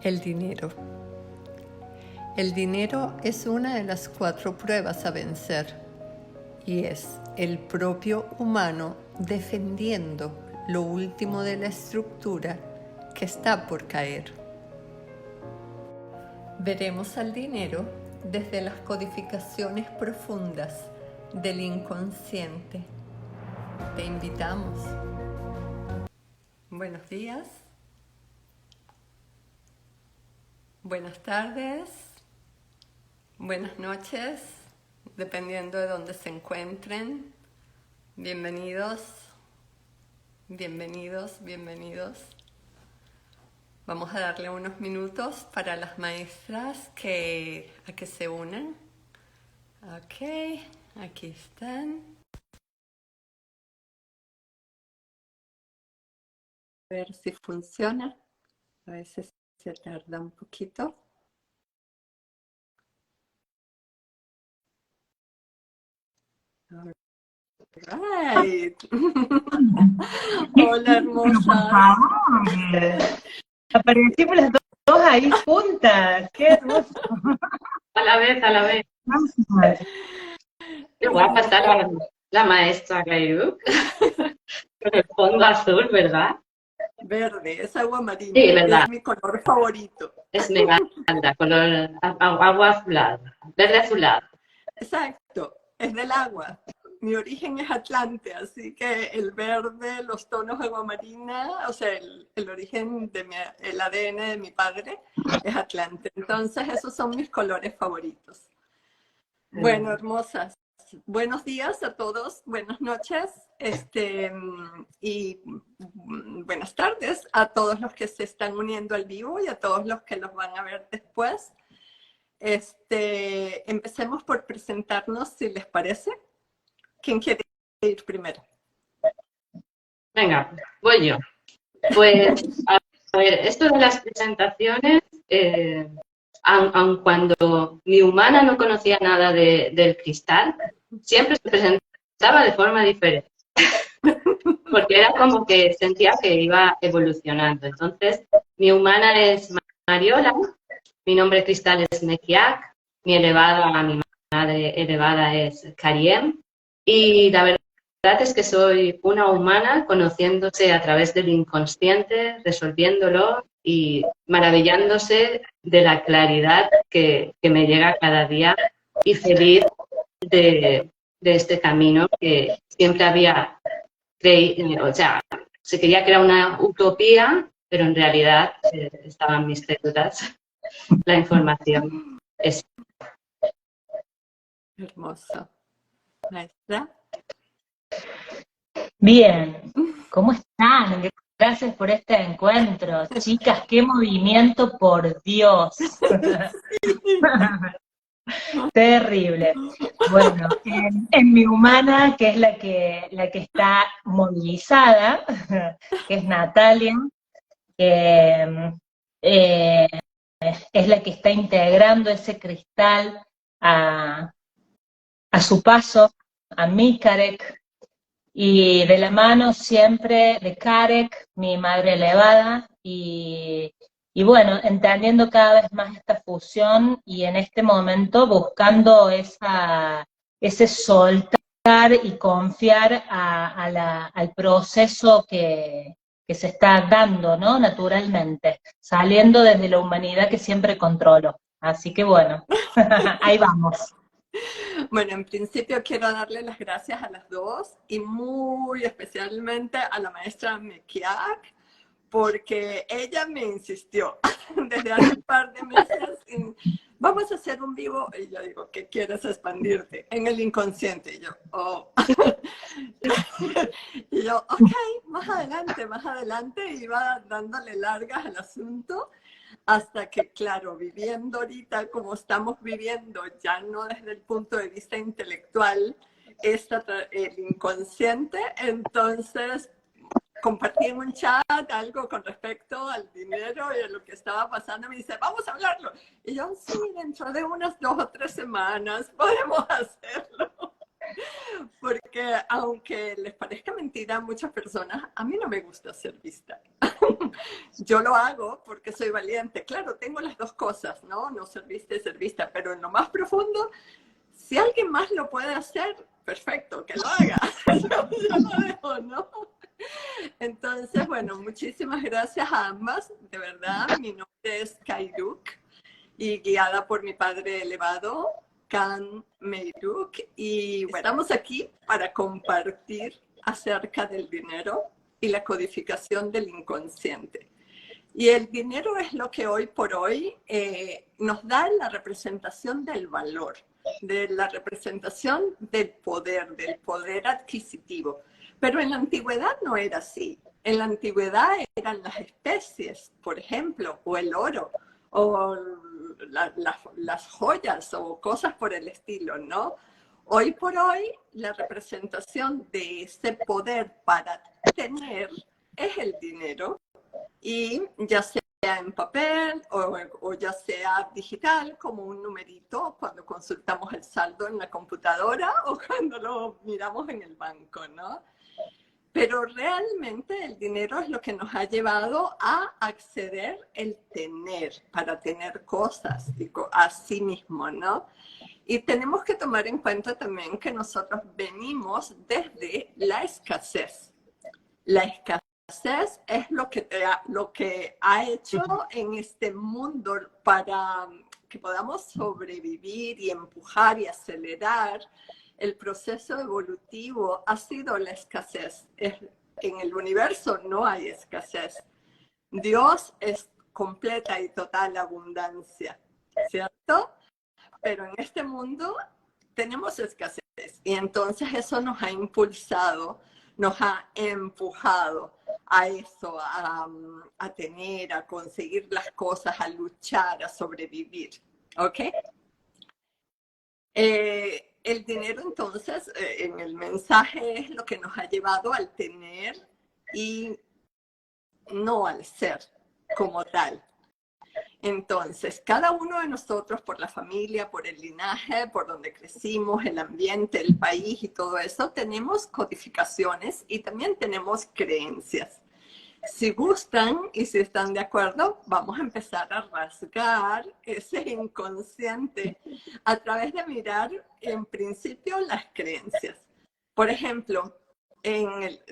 El dinero. El dinero es una de las 4 pruebas a vencer y es el propio humano defendiendo lo último de la estructura que está por caer. Veremos al dinero desde las codificaciones profundas del inconsciente. Te invitamos. Buenos días. Buenas tardes, buenas noches, dependiendo de dónde se encuentren. Bienvenidos, bienvenidos, bienvenidos. Vamos a darle unos minutos para las maestras a que se unan. Ok, aquí están. A ver si funciona. A veces se tarda un poquito. Right. Hola, hermosa. Por favor. Aparecimos las dos ahí juntas. Qué hermoso. A la vez. Qué guapa está la maestra Gayuk. Con el fondo azul, ¿verdad? Verde, es agua marina. Sí, ¿verdad? Es mi color favorito. Es me encanta, color agua azulada, verde azulado. Exacto, es del agua. Mi origen es Atlante, así que el verde, los tonos de agua marina, o sea, el origen el ADN de mi padre es Atlante. Entonces, esos son mis colores favoritos. Bueno, hermosas. Buenos días a todos, buenas noches y buenas tardes a todos los que se están uniendo al vivo y a todos los que los van a ver después. Empecemos por presentarnos, si les parece. ¿Quién quiere ir primero? Venga, voy yo. Pues, a ver, esto de las presentaciones, aun cuando mi humana no conocía nada del cristal, siempre se presentaba de forma diferente. Porque era como que sentía que iba evolucionando. Entonces, mi humana es Mariola, mi nombre cristal es Mekiak, mi madre elevada es Kariem, y la verdad es que soy una humana conociéndose a través del inconsciente, resolviéndolo y maravillándose de la claridad que me llega cada día y feliz de este camino que siempre había creído, o sea, se creía que era una utopía, pero en realidad estaban mis células, la información. Es hermoso. Maestra. Bien, ¿cómo están? Gracias por este encuentro. Chicas, qué movimiento, por Dios. Terrible. Bueno, en mi humana, que es la que está movilizada, que es Natalia, es la que está integrando ese cristal a su paso, a mi Karek, y de la mano siempre de Karek, mi madre elevada, y bueno, entendiendo cada vez más esta fusión y en este momento buscando ese soltar y confiar al proceso que se está dando, ¿no? Naturalmente, saliendo desde la humanidad que siempre controlo. Así que bueno, ahí vamos. Bueno, en principio quiero darle las gracias a las dos y muy especialmente a la maestra Mekiak, porque ella me insistió desde hace un par de meses vamos a hacer un vivo, y yo digo, ¿qué quieres expandirte? En el inconsciente, y yo, oh. Y yo, ok, más adelante, iba dándole largas al asunto, hasta que, claro, viviendo ahorita como estamos viviendo, ya no desde el punto de vista intelectual, el inconsciente, entonces compartí en un chat algo con respecto al dinero y a lo que estaba pasando, me dice, vamos a hablarlo. Y yo, sí, dentro de unas 2 o 3 semanas podemos hacerlo. Porque aunque les parezca mentira a muchas personas, a mí no me gusta ser vista. Yo lo hago porque soy valiente. Claro, tengo las dos cosas, ¿no? No ser vista y ser vista, pero en lo más profundo, si alguien más lo puede hacer, perfecto, que lo haga. Yo lo dejo, ¿no? Entonces, bueno, muchísimas gracias a ambas. De verdad, mi nombre es Kairuk y guiada por mi padre elevado, Kan Meiruk, y bueno, estamos aquí para compartir acerca del dinero y la codificación del inconsciente. Y el dinero es lo que hoy por hoy nos da la representación del valor, de la representación del poder adquisitivo. Pero en la antigüedad no era así. En la antigüedad eran las especies, por ejemplo, o el oro, o las joyas o cosas por el estilo, ¿no? Hoy por hoy, la representación de ese poder para tener es el dinero, y ya sea en papel o ya sea digital, como un numerito cuando consultamos el saldo en la computadora o cuando lo miramos en el banco, ¿no? Pero realmente el dinero es lo que nos ha llevado a acceder el tener, para tener cosas, digo, a sí mismo, ¿no? Y tenemos que tomar en cuenta también que nosotros venimos desde la escasez. La escasez es lo que ha hecho en este mundo para que podamos sobrevivir y empujar y acelerar el proceso evolutivo. Ha sido la escasez. En el universo no hay escasez. Dios es completa y total abundancia, ¿cierto? Pero en este mundo tenemos escasez y entonces eso nos ha impulsado, nos ha empujado a eso, a tener, a conseguir las cosas, a luchar, a sobrevivir, ¿ok? El dinero entonces, en el mensaje es lo que nos ha llevado al tener y no al ser como tal. Entonces, cada uno de nosotros, por la familia, por el linaje, por donde crecimos, el ambiente, el país y todo eso, tenemos codificaciones y también tenemos creencias. Si gustan y si están de acuerdo, vamos a empezar a rasgar ese inconsciente a través de mirar, en principio, las creencias. Por ejemplo,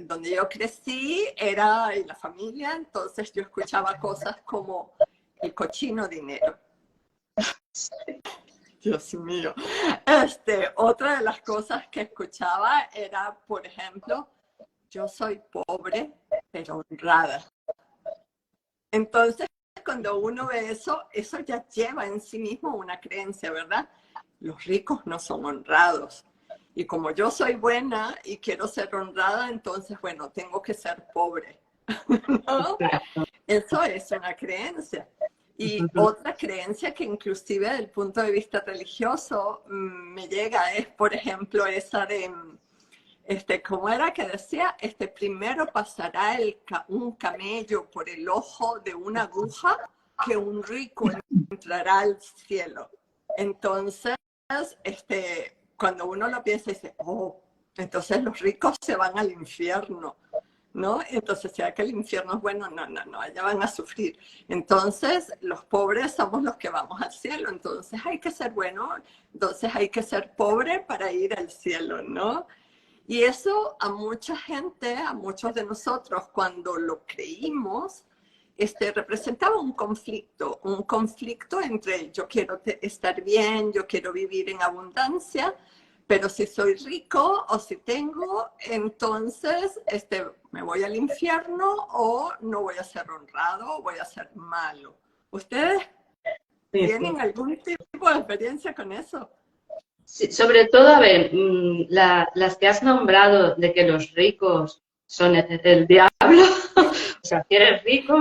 donde yo crecí era en la familia, entonces yo escuchaba cosas como el cochino dinero. Dios mío. Otra de las cosas que escuchaba era, por ejemplo, yo soy pobre, pero honrada. Entonces, cuando uno ve eso, eso ya lleva en sí mismo una creencia, ¿verdad? Los ricos no son honrados. Y como yo soy buena y quiero ser honrada, entonces, bueno, tengo que ser pobre, ¿no? Eso es una creencia. Y otra creencia que inclusive desde el punto de vista religioso me llega es, por ejemplo, esa de, ¿cómo era que decía? Primero pasará un camello por el ojo de una aguja que un rico entrará al cielo. Entonces, cuando uno lo piensa, dice, oh, entonces los ricos se van al infierno, ¿no? Entonces, ¿será que el infierno es bueno? No, allá van a sufrir. Entonces, los pobres somos los que vamos al cielo. Entonces, hay que ser bueno, entonces hay que ser pobre para ir al cielo, ¿no? Y eso a mucha gente, a muchos de nosotros, cuando lo creímos, representaba un conflicto entre yo quiero estar bien, yo quiero vivir en abundancia, pero si soy rico o si tengo, entonces me voy al infierno o no voy a ser honrado o voy a ser malo. ¿Ustedes tienen algún tipo de experiencia con eso? Sí, sobre todo, a ver, las que has nombrado de que los ricos son el diablo, o sea, si eres rico,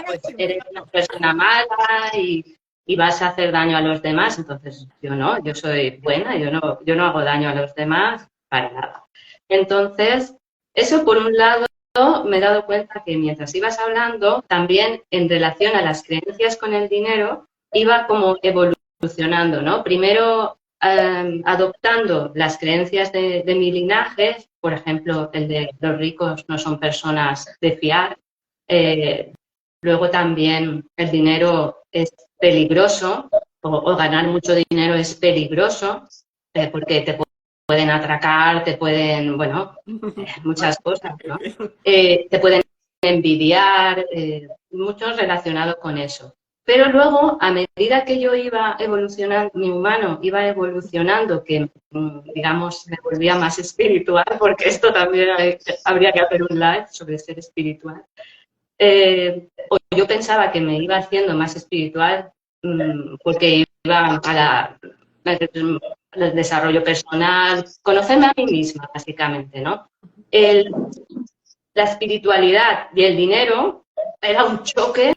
pues eres una persona mala y vas a hacer daño a los demás. Entonces, yo no, yo soy buena, yo no hago daño a los demás para nada. Entonces, eso por un lado me he dado cuenta que mientras ibas hablando, también en relación a las creencias con el dinero, iba como evolucionando, ¿no? Primero adoptando las creencias de mi linaje, por ejemplo, el de los ricos no son personas de fiar. Luego también el dinero es peligroso, o ganar mucho dinero es peligroso, porque te pueden atracar, te pueden, bueno, muchas cosas, ¿no? Te pueden envidiar, mucho relacionado con eso. Pero luego, a medida que yo iba evolucionando, mi humano iba evolucionando, que digamos me volvía más espiritual, porque esto también habría que hacer un live sobre ser espiritual. O yo pensaba que me iba haciendo más espiritual porque iba para el desarrollo personal, conocerme a mí misma, básicamente, ¿no? La espiritualidad y el dinero era un choque.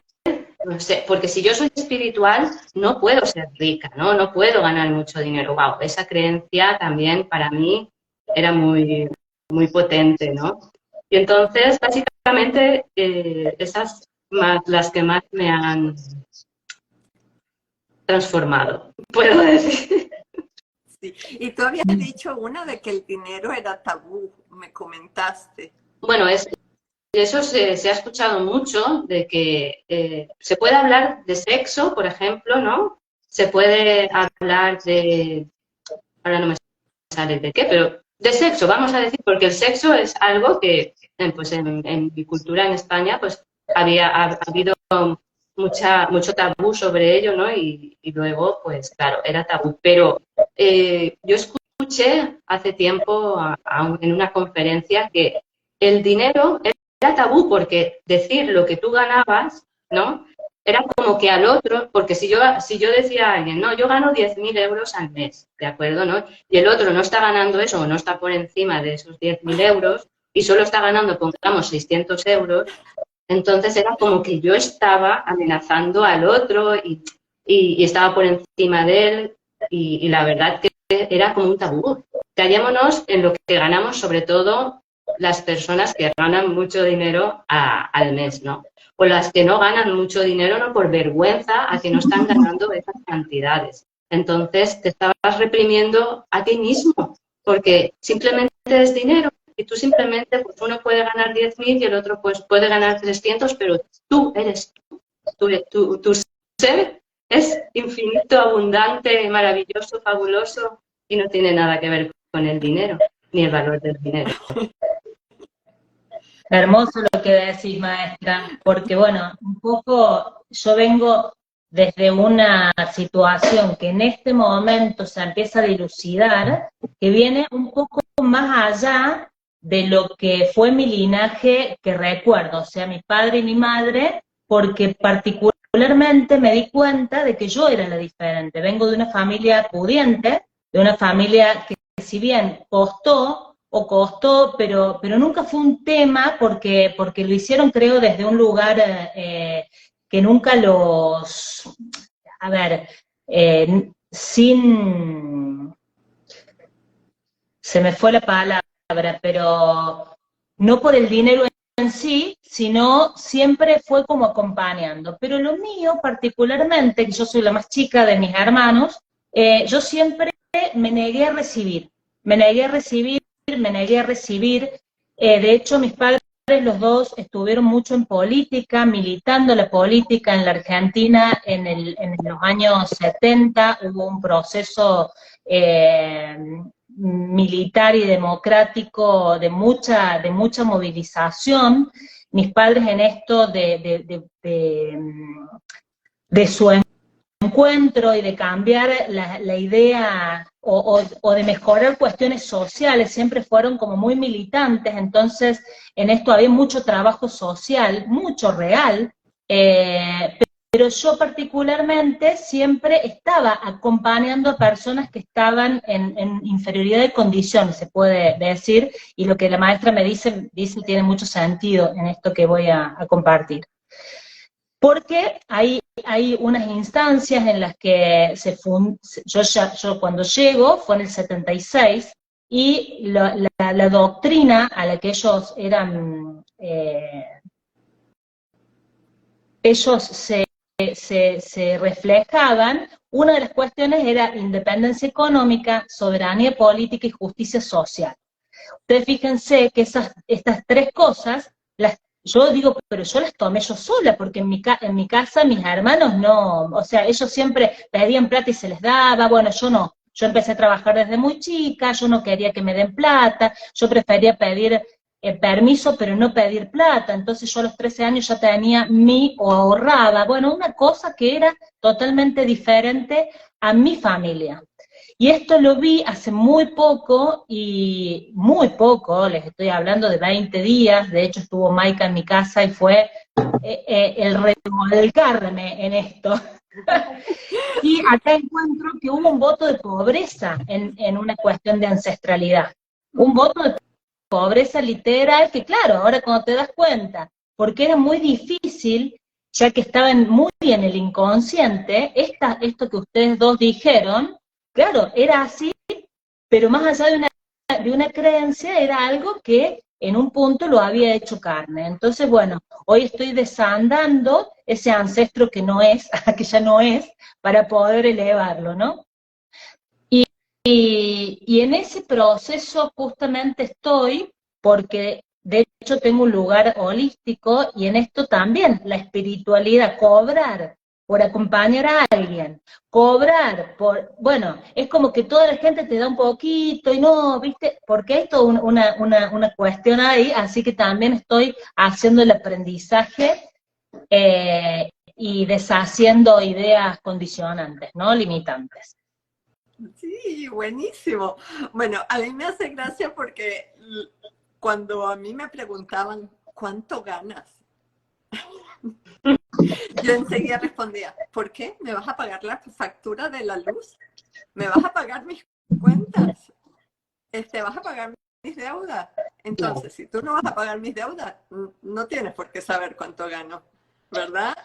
No sé, porque si yo soy espiritual, no puedo ser rica, ¿no? No puedo ganar mucho dinero. Wow, esa creencia también para mí era muy, muy potente, ¿no? Y entonces, básicamente, esas más las que más me han transformado, puedo decir. Sí. Y tú habías dicho una de que el dinero era tabú, me comentaste. Bueno, eso se ha escuchado mucho, de que se puede hablar de sexo, por ejemplo, ¿no? Se puede hablar de, ahora no me sale de qué, pero de sexo, vamos a decir, porque el sexo es algo que, pues en mi cultura en España, pues ha habido mucho tabú sobre ello, ¿no? Y luego, pues claro, era tabú. Pero yo escuché hace tiempo en una conferencia que el dinero era tabú porque decir lo que tú ganabas, ¿no? Era como que al otro, porque si yo decía a alguien, no, yo gano 10.000 euros al mes, ¿de acuerdo? ¿No? Y el otro no está ganando eso o no está por encima de esos 10.000 euros y solo está ganando, pongamos, 600 euros, entonces era como que yo estaba amenazando al otro y estaba por encima de él y la verdad que era como un tabú. Callémonos en lo que ganamos, sobre todo las personas que ganan mucho dinero al mes, ¿no? O las que no ganan mucho dinero, no por vergüenza a que no están ganando esas cantidades. Entonces te estabas reprimiendo a ti mismo, porque simplemente es dinero y tú simplemente, pues uno puede ganar 10.000 y el otro pues puede ganar 300, pero tú eres tu ser es infinito, abundante, maravilloso, fabuloso y no tiene nada que ver con el dinero, ni el valor del dinero. Hermoso lo que decís, maestra, porque bueno, un poco yo vengo desde una situación que en este momento se empieza a dilucidar, que viene un poco más allá de lo que fue mi linaje que recuerdo, o sea, mi padre y mi madre, porque particularmente me di cuenta de que yo era la diferente. Vengo de una familia pudiente, de una familia que si bien costó, pero nunca fue un tema porque lo hicieron, creo, desde un lugar que nunca los, a ver, sin, se me fue la palabra, pero no por el dinero en sí, sino siempre fue como acompañando. Pero lo mío particularmente, que yo soy la más chica de mis hermanos, yo siempre me negué a recibir, me negué a recibir, me negué a recibir. De hecho, mis padres los dos estuvieron mucho en política, militando la política en la Argentina en los años 70, hubo un proceso militar y democrático de mucha movilización. Mis padres en esto de su encuentro y de cambiar la idea o de mejorar cuestiones sociales, siempre fueron como muy militantes, entonces en esto había mucho trabajo social, mucho real, pero yo particularmente siempre estaba acompañando a personas que estaban en inferioridad de condiciones, se puede decir, y lo que la maestra me dice tiene mucho sentido en esto que voy a compartir. Porque hay unas instancias en las que yo cuando llego fue en el 76, y la doctrina a la que ellos eran, ellos se reflejaban, una de las cuestiones era independencia económica, soberanía política y justicia social. Ustedes fíjense que estas tres cosas, yo digo, pero yo las tomé yo sola, porque en mi casa mis hermanos no, o sea, ellos siempre pedían plata y se les daba, bueno, yo no. Yo empecé a trabajar desde muy chica, yo no quería que me den plata, yo prefería pedir permiso, pero no pedir plata, entonces yo a los 13 años ya tenía o ahorraba, bueno, una cosa que era totalmente diferente a mi familia. Y esto lo vi hace muy poco, les estoy hablando de 20 días, de hecho estuvo Maika en mi casa y fue el revolcarme en esto. Y acá encuentro que hubo un voto de pobreza en una cuestión de ancestralidad. Un voto de pobreza literal que, claro, ahora cuando te das cuenta, porque era muy difícil, ya que estaba muy en el inconsciente, esto que ustedes dos dijeron, claro, era así, pero más allá de una creencia, era algo que en un punto lo había hecho carne. Entonces, bueno, hoy estoy desandando ese ancestro que no es, que ya no es, para poder elevarlo, ¿no? Y en ese proceso justamente estoy, porque de hecho tengo un lugar holístico, y en esto también, la espiritualidad, cobrar por acompañar a alguien, cobrar por, bueno, es como que toda la gente te da un poquito, y no, ¿viste? Porque hay toda una cuestión ahí, así que también estoy haciendo el aprendizaje y deshaciendo ideas condicionantes, ¿no? Limitantes. Sí, buenísimo. Bueno, a mí me hace gracia porque cuando a mí me preguntaban, ¿cuánto ganas? Yo enseguida respondía, ¿por qué? ¿Me vas a pagar la factura de la luz? ¿Me vas a pagar mis cuentas? ¿Vas a pagar mis deudas? Entonces, si tú no vas a pagar mis deudas, no tienes por qué saber cuánto gano, ¿verdad?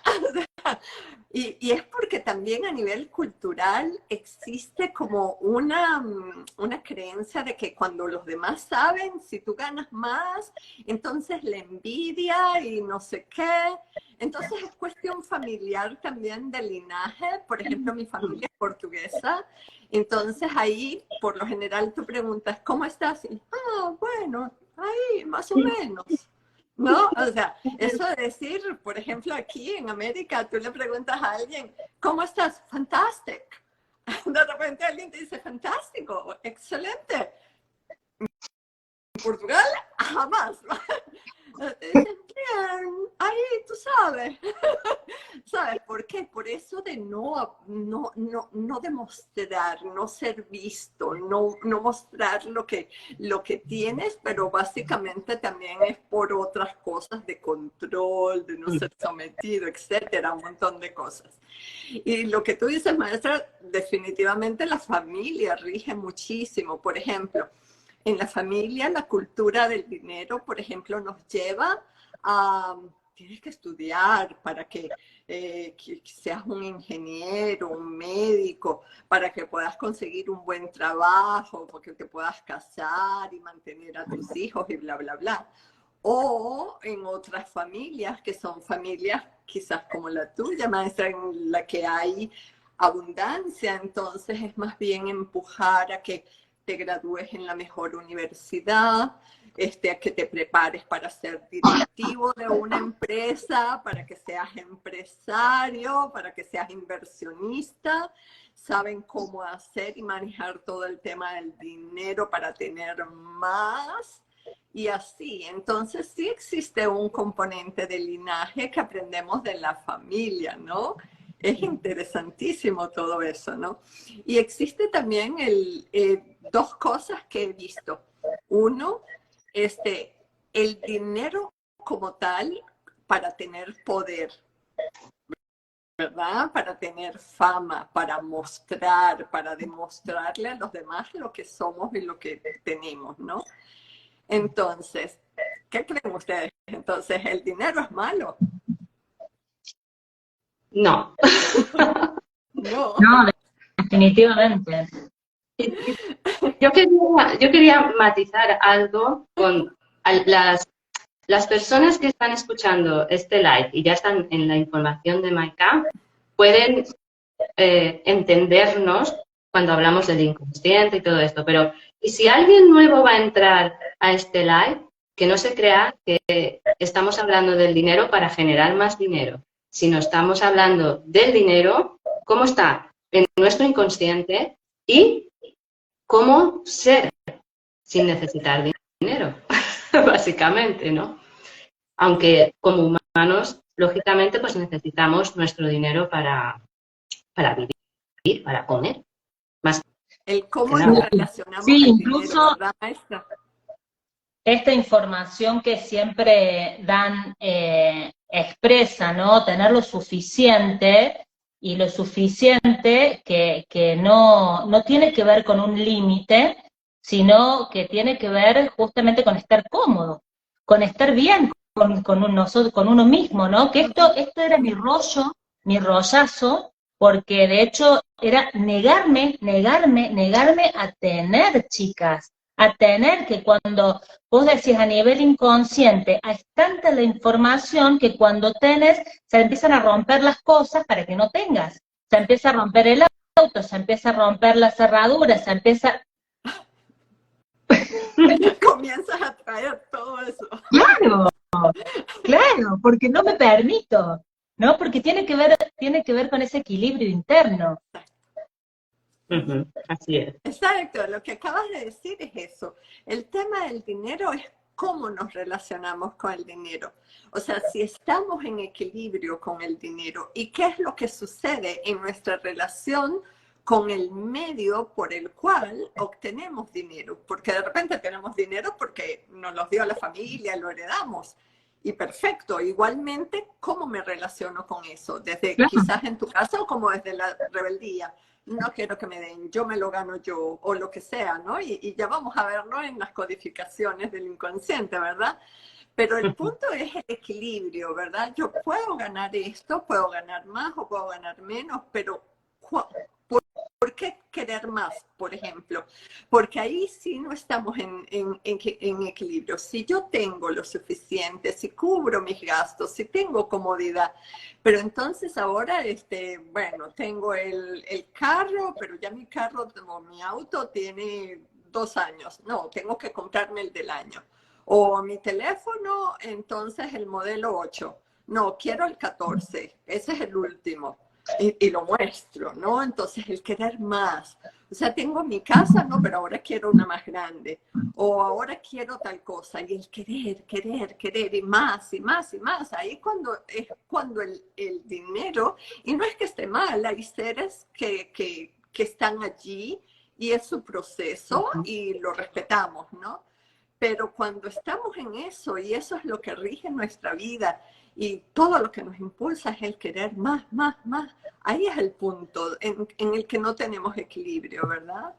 Y es porque también a nivel cultural existe como una creencia de que cuando los demás saben, si tú ganas más, entonces la envidia y no sé qué. Entonces es cuestión familiar también de linaje. Por ejemplo, mi familia es portuguesa. Entonces ahí, por lo general, tú preguntas, ¿cómo estás? Y, bueno, ahí, más o menos. ¿No? O sea, eso de decir, por ejemplo, aquí en América, tú le preguntas a alguien, ¿cómo estás? Fantastic. De repente alguien te dice, fantástico, excelente. En Portugal, jamás. Te dicen, bien, ahí, tú sabes. ¿Sabes por qué? Por eso de no demostrar, no ser visto, no mostrar lo que tienes, pero básicamente también es por otras cosas de control, de no ser sometido, etcétera, un montón de cosas. Y lo que tú dices, maestra, definitivamente la familia rige muchísimo. Por ejemplo, en la familia la cultura del dinero, por ejemplo, nos lleva a... Tienes que estudiar para que seas un ingeniero, un médico, para que puedas conseguir un buen trabajo, porque te puedas casar y mantener a tus hijos y bla, bla, bla. O en otras familias, que son familias quizás como la tuya, maestra, en la que hay abundancia, entonces es más bien empujar a que te gradúes en la mejor universidad, a que te prepares para ser directivo de una empresa, para que seas empresario, para que seas inversionista. Saben cómo hacer y manejar todo el tema del dinero para tener más. Y así, entonces sí existe un componente de linaje que aprendemos de la familia, ¿no? Es interesantísimo todo eso, ¿no? Y existe también dos cosas que he visto. Uno, el dinero como tal para tener poder, ¿verdad? Para tener fama, para mostrar, para demostrarle a los demás lo que somos y lo que tenemos, ¿no? Entonces, ¿qué creen ustedes? Entonces, ¿el dinero es malo? No. No. No, definitivamente. Yo quería matizar algo con las personas que están escuchando este live y ya están en la información de Maika. pueden entendernos cuando hablamos del inconsciente y todo esto. Pero, ¿y si alguien nuevo va a entrar a este live? Que no se crea que estamos hablando del dinero para generar más dinero, sino estamos hablando del dinero, cómo está en nuestro inconsciente y cómo ser sin necesitar dinero, básicamente, ¿no? Aunque como humanos, lógicamente, pues necesitamos nuestro dinero para vivir, para comer. Más El cómo que nos nada. relacionamos Sí, al incluso dinero, ¿verdad, maestra? esta información que siempre dan, expresa, ¿no? Tener lo suficiente, y lo suficiente que no tiene que ver con un límite, sino que tiene que ver justamente con estar cómodo, con estar bien con uno mismo, ¿no? Que esto era mi rollo, mi rollazo, porque de hecho era negarme a tener, chicas, a tener, que cuando vos decís a nivel inconsciente, es tanta la información que cuando tenés, se empiezan a romper las cosas para que no tengas. Se empieza a romper el auto, se empieza a romper la cerradura, se empieza... Comienzas a traer todo eso. Claro, porque no me permito, ¿no? Porque tiene que ver con ese equilibrio interno. Así es. Exacto, lo que acabas de decir es eso. El tema del dinero es cómo nos relacionamos con el dinero. O sea, si estamos en equilibrio con el dinero y qué es lo que sucede en nuestra relación con el medio por el cual obtenemos dinero. Porque de repente tenemos dinero porque nos lo dio la familia, lo heredamos. Y perfecto, igualmente, ¿cómo me relaciono con eso? Desde quizás en tu caso, como desde la rebeldía. No quiero que me den, yo me lo gano yo, o lo que sea, ¿no? Y ya vamos a verlo en las codificaciones del inconsciente, ¿verdad? Pero el punto es el equilibrio, ¿verdad? Yo puedo ganar esto, puedo ganar más o puedo ganar menos, pero ¿por qué querer más, por ejemplo? Porque ahí sí no estamos en equilibrio. Si yo tengo lo suficiente, si cubro mis gastos, si tengo comodidad, pero entonces ahora, bueno, tengo el carro, pero ya mi carro, mi auto tiene 2 años. No, tengo que comprarme el del año. O mi teléfono, entonces el modelo 8. No, quiero el 14. Ese es el último. Y lo muestro, ¿no? Entonces el querer más. O sea, tengo mi casa, no, pero ahora quiero una más grande. O ahora quiero tal cosa. Y el querer, y más, y más, y más. Ahí es cuando el dinero, y no es que esté mal, hay seres que están allí y es su proceso y lo respetamos, ¿no? Pero cuando estamos en eso, y eso es lo que rige nuestra vida, y todo lo que nos impulsa es el querer más, más, más. Ahí es el punto en el que no tenemos equilibrio, ¿verdad?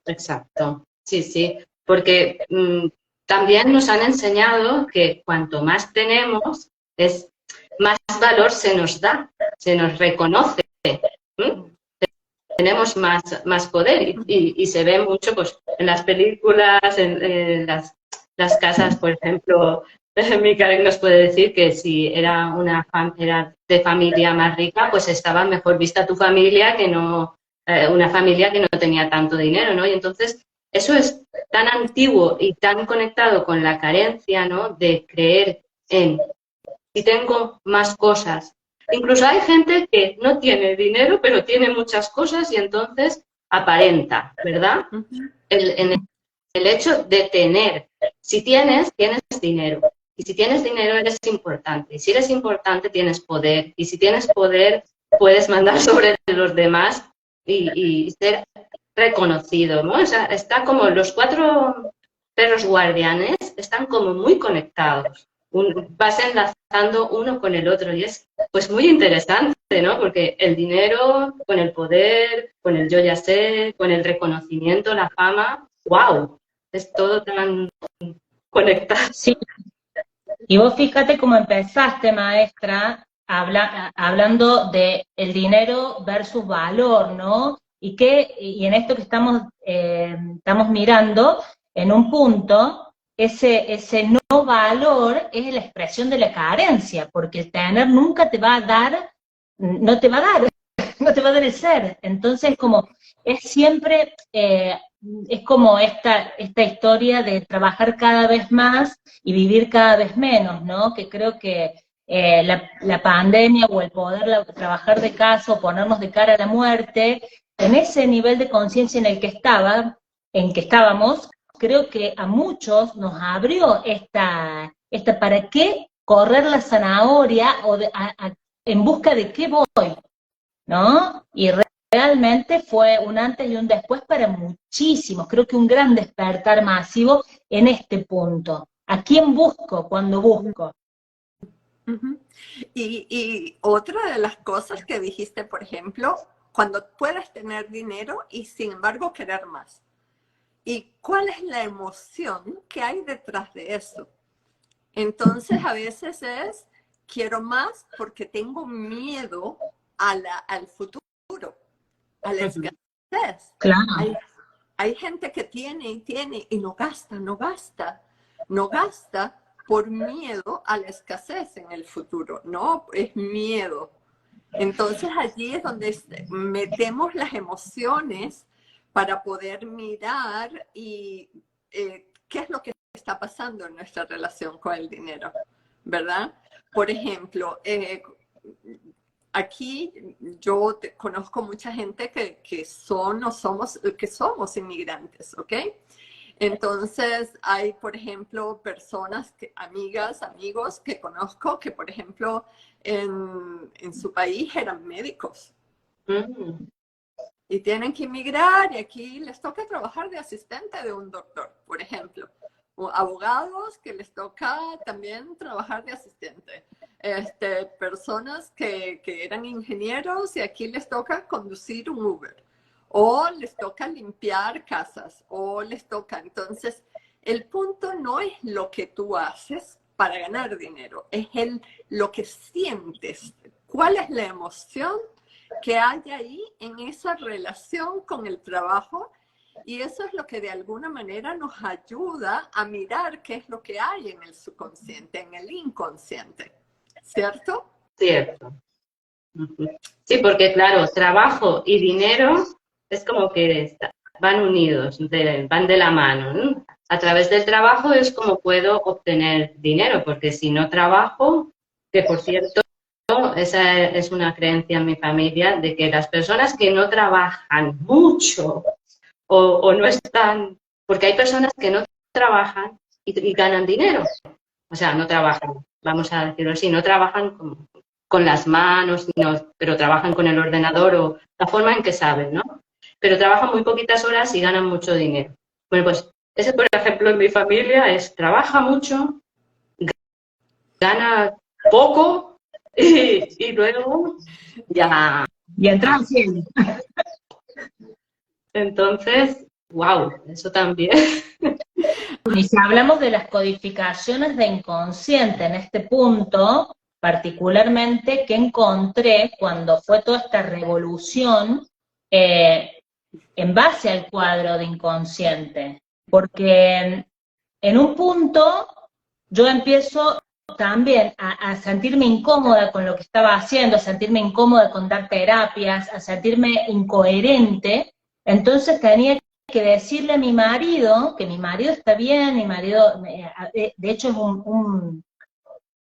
Exacto, sí, sí, porque también nos han enseñado que cuanto más tenemos, más valor se nos da, se nos reconoce. Tenemos más poder y se ve mucho pues, en las películas, en las casas, por ejemplo. Mikael nos puede decir que si era era de familia más rica, pues estaba mejor vista tu familia que no una familia que no tenía tanto dinero, ¿no? Y entonces eso es tan antiguo y tan conectado con la carencia, ¿no? De creer en si tengo más cosas. Incluso hay gente que no tiene dinero, pero tiene muchas cosas y entonces aparenta, ¿verdad? En el hecho de tener. Si tienes dinero. Y si tienes dinero, eres importante. Y si eres importante, tienes poder. Y si tienes poder, puedes mandar sobre los demás y ser reconocido, ¿no? O sea, está como los 4 perros guardianes están como muy conectados. Vas enlazando uno con el otro y es pues muy interesante, ¿no? Porque el dinero con el poder, con el yo ya sé, con el reconocimiento, la fama, ¡wow! Es todo tan conectado. Sí. Y vos fíjate cómo empezaste, maestra, hablando de el dinero versus valor, ¿no? Y en esto que estamos mirando, en un punto, ese no valor es la expresión de la carencia, porque el tener nunca te va a dar no te va a dar, no te va a dar el ser. Entonces, como, es siempre, es como esta historia de trabajar cada vez más y vivir cada vez menos, ¿no? Que creo que la pandemia o el poder trabajar de casa o ponernos de cara a la muerte, en ese nivel de conciencia en que estábamos, creo que a muchos nos abrió esta ¿para qué correr la zanahoria o en busca de qué voy? ¿No? Y realmente fue un antes y un después para muchísimos, creo que un gran despertar masivo en este punto. ¿A quién busco cuando busco? Ujú. Y otra de las cosas que dijiste, por ejemplo, cuando puedes tener dinero y sin embargo querer más. ¿Y cuál es la emoción que hay detrás de eso? Entonces a veces es, quiero más porque tengo miedo al futuro, a la escasez. Claro. Hay gente que tiene y no gasta, no gasta por miedo a la escasez en el futuro, ¿no? Es miedo. Entonces allí es donde metemos las emociones para poder mirar y qué es lo que está pasando en nuestra relación con el dinero, ¿verdad? Por ejemplo, aquí yo conozco mucha gente que somos inmigrantes, ¿ok? Entonces hay, por ejemplo, personas, amigas, amigos que conozco que, por ejemplo, en su país eran médicos. Y tienen que emigrar y aquí les toca trabajar de asistente de un doctor, por ejemplo. O abogados que les toca también trabajar de asistente. Personas que eran ingenieros y aquí les toca conducir un Uber. O les toca limpiar casas. O les toca. Entonces, el punto no es lo que tú haces para ganar dinero. Es lo que sientes. ¿Cuál es la emoción que hay ahí en esa relación con el trabajo? Y eso es lo que de alguna manera nos ayuda a mirar qué es lo que hay en el subconsciente, en el inconsciente, ¿cierto? Cierto. Sí, porque claro, trabajo y dinero es como que van unidos, van de la mano, ¿no? A través del trabajo es como puedo obtener dinero, porque si no trabajo, que por cierto, esa es una creencia en mi familia, de que las personas que no trabajan mucho o no están, porque hay personas que no trabajan y ganan dinero, o sea, no trabajan, vamos a decirlo así, no trabajan con las manos, pero trabajan con el ordenador o la forma en que saben, ¿no? Pero trabajan muy poquitas horas y ganan mucho dinero. Bueno, pues ese, por ejemplo, en mi familia trabaja mucho, gana poco y luego ya... Y entran cielo. Entonces, wow, eso también. Y si hablamos de las codificaciones de inconsciente en este punto, particularmente, que encontré cuando fue toda esta revolución en base al cuadro de inconsciente. Porque en un punto yo empiezo también a sentirme incómoda con lo que estaba haciendo, a sentirme incómoda con dar terapias, a sentirme incoherente. Entonces tenía que decirle a mi marido, que mi marido está bien, mi marido, de hecho es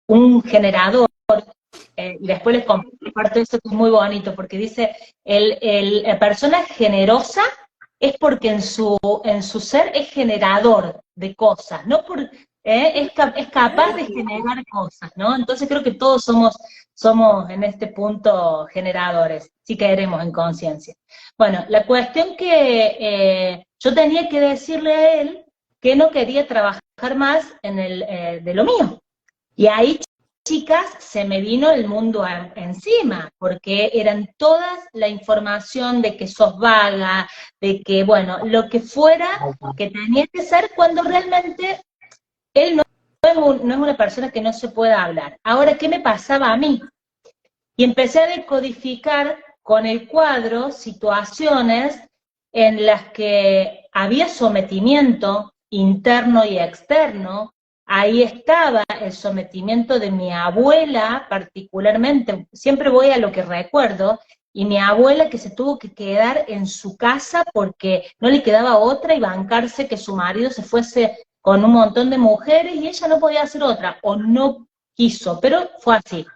un generador, y después les comparto eso que es muy bonito, porque dice, la persona generosa es porque en su ser es generador de cosas, no por, es capaz de generar cosas, ¿no? Entonces creo que todos somos en este punto generadores, si queremos en conciencia. Bueno, la cuestión que yo tenía que decirle a él que no quería trabajar más de lo mío. Y ahí, chicas, se me vino el mundo encima, porque eran todas la información de que sos vaga, de que, bueno, lo que fuera que tenía que ser cuando realmente él no es una persona que no se pueda hablar. Ahora, ¿qué me pasaba a mí? Y empecé a decodificar con el cuadro situaciones en las que había sometimiento interno y externo, ahí estaba el sometimiento de mi abuela particularmente, siempre voy a lo que recuerdo, y mi abuela que se tuvo que quedar en su casa porque no le quedaba otra y bancarse que su marido se fuese con un montón de mujeres y ella no podía hacer otra, o no quiso, pero fue así.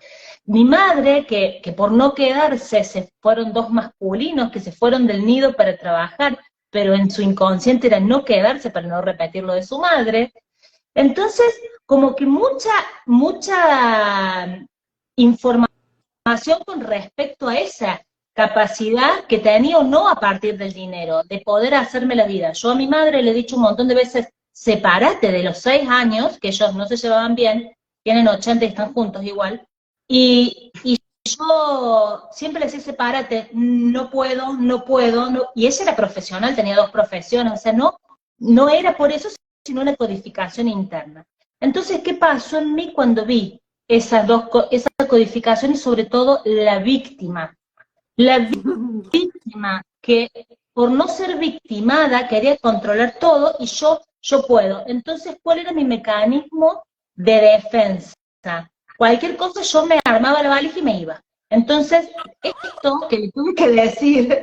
Mi madre, que por no quedarse, se fueron dos masculinos que se fueron del nido para trabajar, pero en su inconsciente era no quedarse para no repetir lo de su madre. Entonces, como que mucha información con respecto a esa capacidad que tenía o no a partir del dinero, de poder hacerme la vida. Yo a mi madre le he dicho un montón de veces, sepárate de los 6 años, que ellos no se llevaban bien, tienen 80 y están juntos igual, y yo siempre le decía, sepárate, no puedo, no, y ella era profesional, tenía 2 profesiones, o sea, no era por eso, sino una codificación interna. Entonces, ¿qué pasó en mí cuando vi esa codificación y sobre todo la víctima? La víctima que por no ser victimada quería controlar todo y yo puedo. Entonces, ¿cuál era mi mecanismo de defensa? Cualquier cosa yo me armaba la valija y me iba. Entonces, esto que le tuve que decir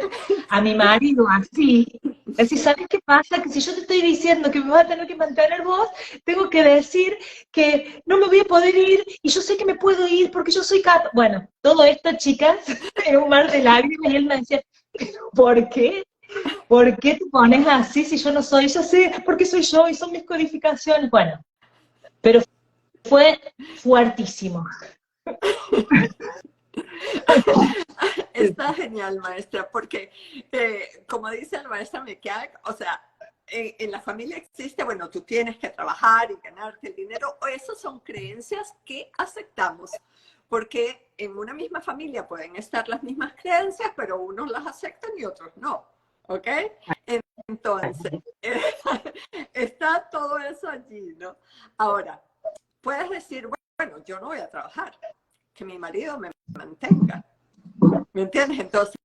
a mi marido así, es decir, ¿sabes qué pasa? Que si yo te estoy diciendo que me vas a tener que mantener vos, tengo que decir que no me voy a poder ir y yo sé que me puedo ir porque yo soy capaz. Bueno, todo esto, chicas, en un mar de lágrimas, y él me decía, ¿por qué? ¿Por qué te pones así si yo no soy? Yo sé, porque soy yo y son mis codificaciones. Bueno, pero fue fuertísimo. Está genial, maestra, porque como dice la maestra Mekiak, o sea, en la familia existe, bueno, tú tienes que trabajar y ganarte el dinero, o esas son creencias que aceptamos, porque en una misma familia pueden estar las mismas creencias, pero unos las aceptan y otros no, ¿ok? Entonces, está todo eso allí, ¿no? Ahora, puedes decir, bueno, yo no voy a trabajar, que mi marido me mantenga. ¿Me entiendes? Entonces,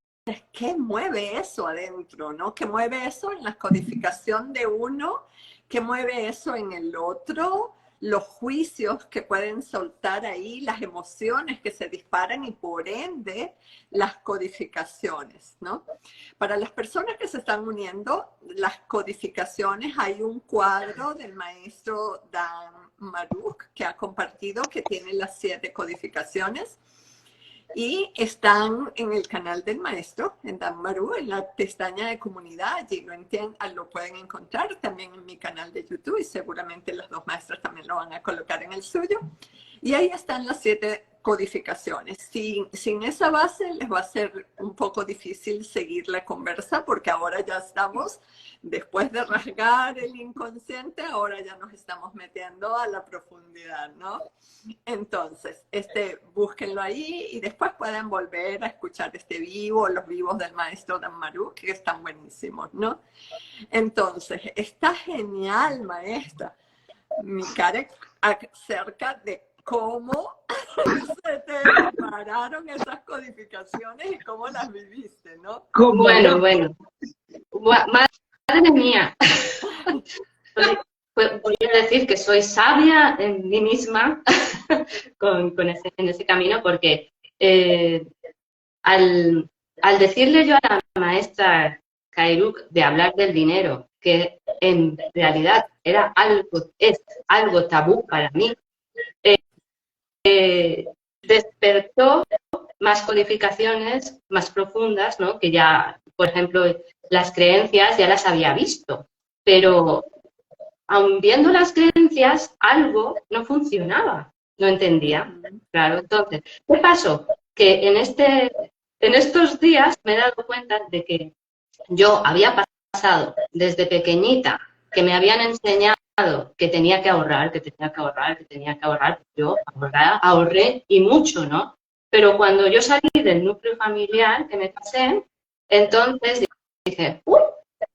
¿qué mueve eso adentro, no? ¿Qué mueve eso en la codificación de uno? ¿Qué mueve eso en el otro? Los juicios que pueden soltar ahí, las emociones que se disparan y por ende las codificaciones, ¿no? Para las personas que se están uniendo, las codificaciones, hay un cuadro del maestro Dan Maruk que ha compartido que tiene las 7 codificaciones. Y están en el canal del maestro, en Dan Maruk, en la pestaña de comunidad, allí lo pueden encontrar, también en mi canal de YouTube, y seguramente las 2 maestras también lo van a colocar en el suyo. Y ahí están las 7 codificaciones. Sin esa base les va a ser un poco difícil seguir la conversa, porque ahora ya estamos, después de rasgar el inconsciente, ahora ya nos estamos metiendo a la profundidad, ¿no? Entonces, búsquenlo ahí y después pueden volver a escuchar los vivos del maestro Dan Maruk, que están buenísimos, ¿no? Entonces, está genial, maestra, Mekiak, acerca de cómo se te dispararon esas codificaciones y cómo las viviste, ¿no? Bueno. Madre mía. Voy a decir que soy sabia en mí misma en ese camino, porque al decirle yo a la maestra Kairuk de hablar del dinero, que en realidad es algo tabú para mí, despertó más codificaciones más profundas, ¿no? Que ya, por ejemplo, las creencias ya las había visto, pero aun viendo las creencias, algo no funcionaba, no entendía. Claro, entonces, ¿qué pasó? Que en estos días me he dado cuenta de que yo había pasado desde pequeñita, que me habían enseñado que tenía que ahorrar, yo ahorré y mucho, ¿no? Pero cuando yo salí del núcleo familiar que me pasé, entonces dije, uy,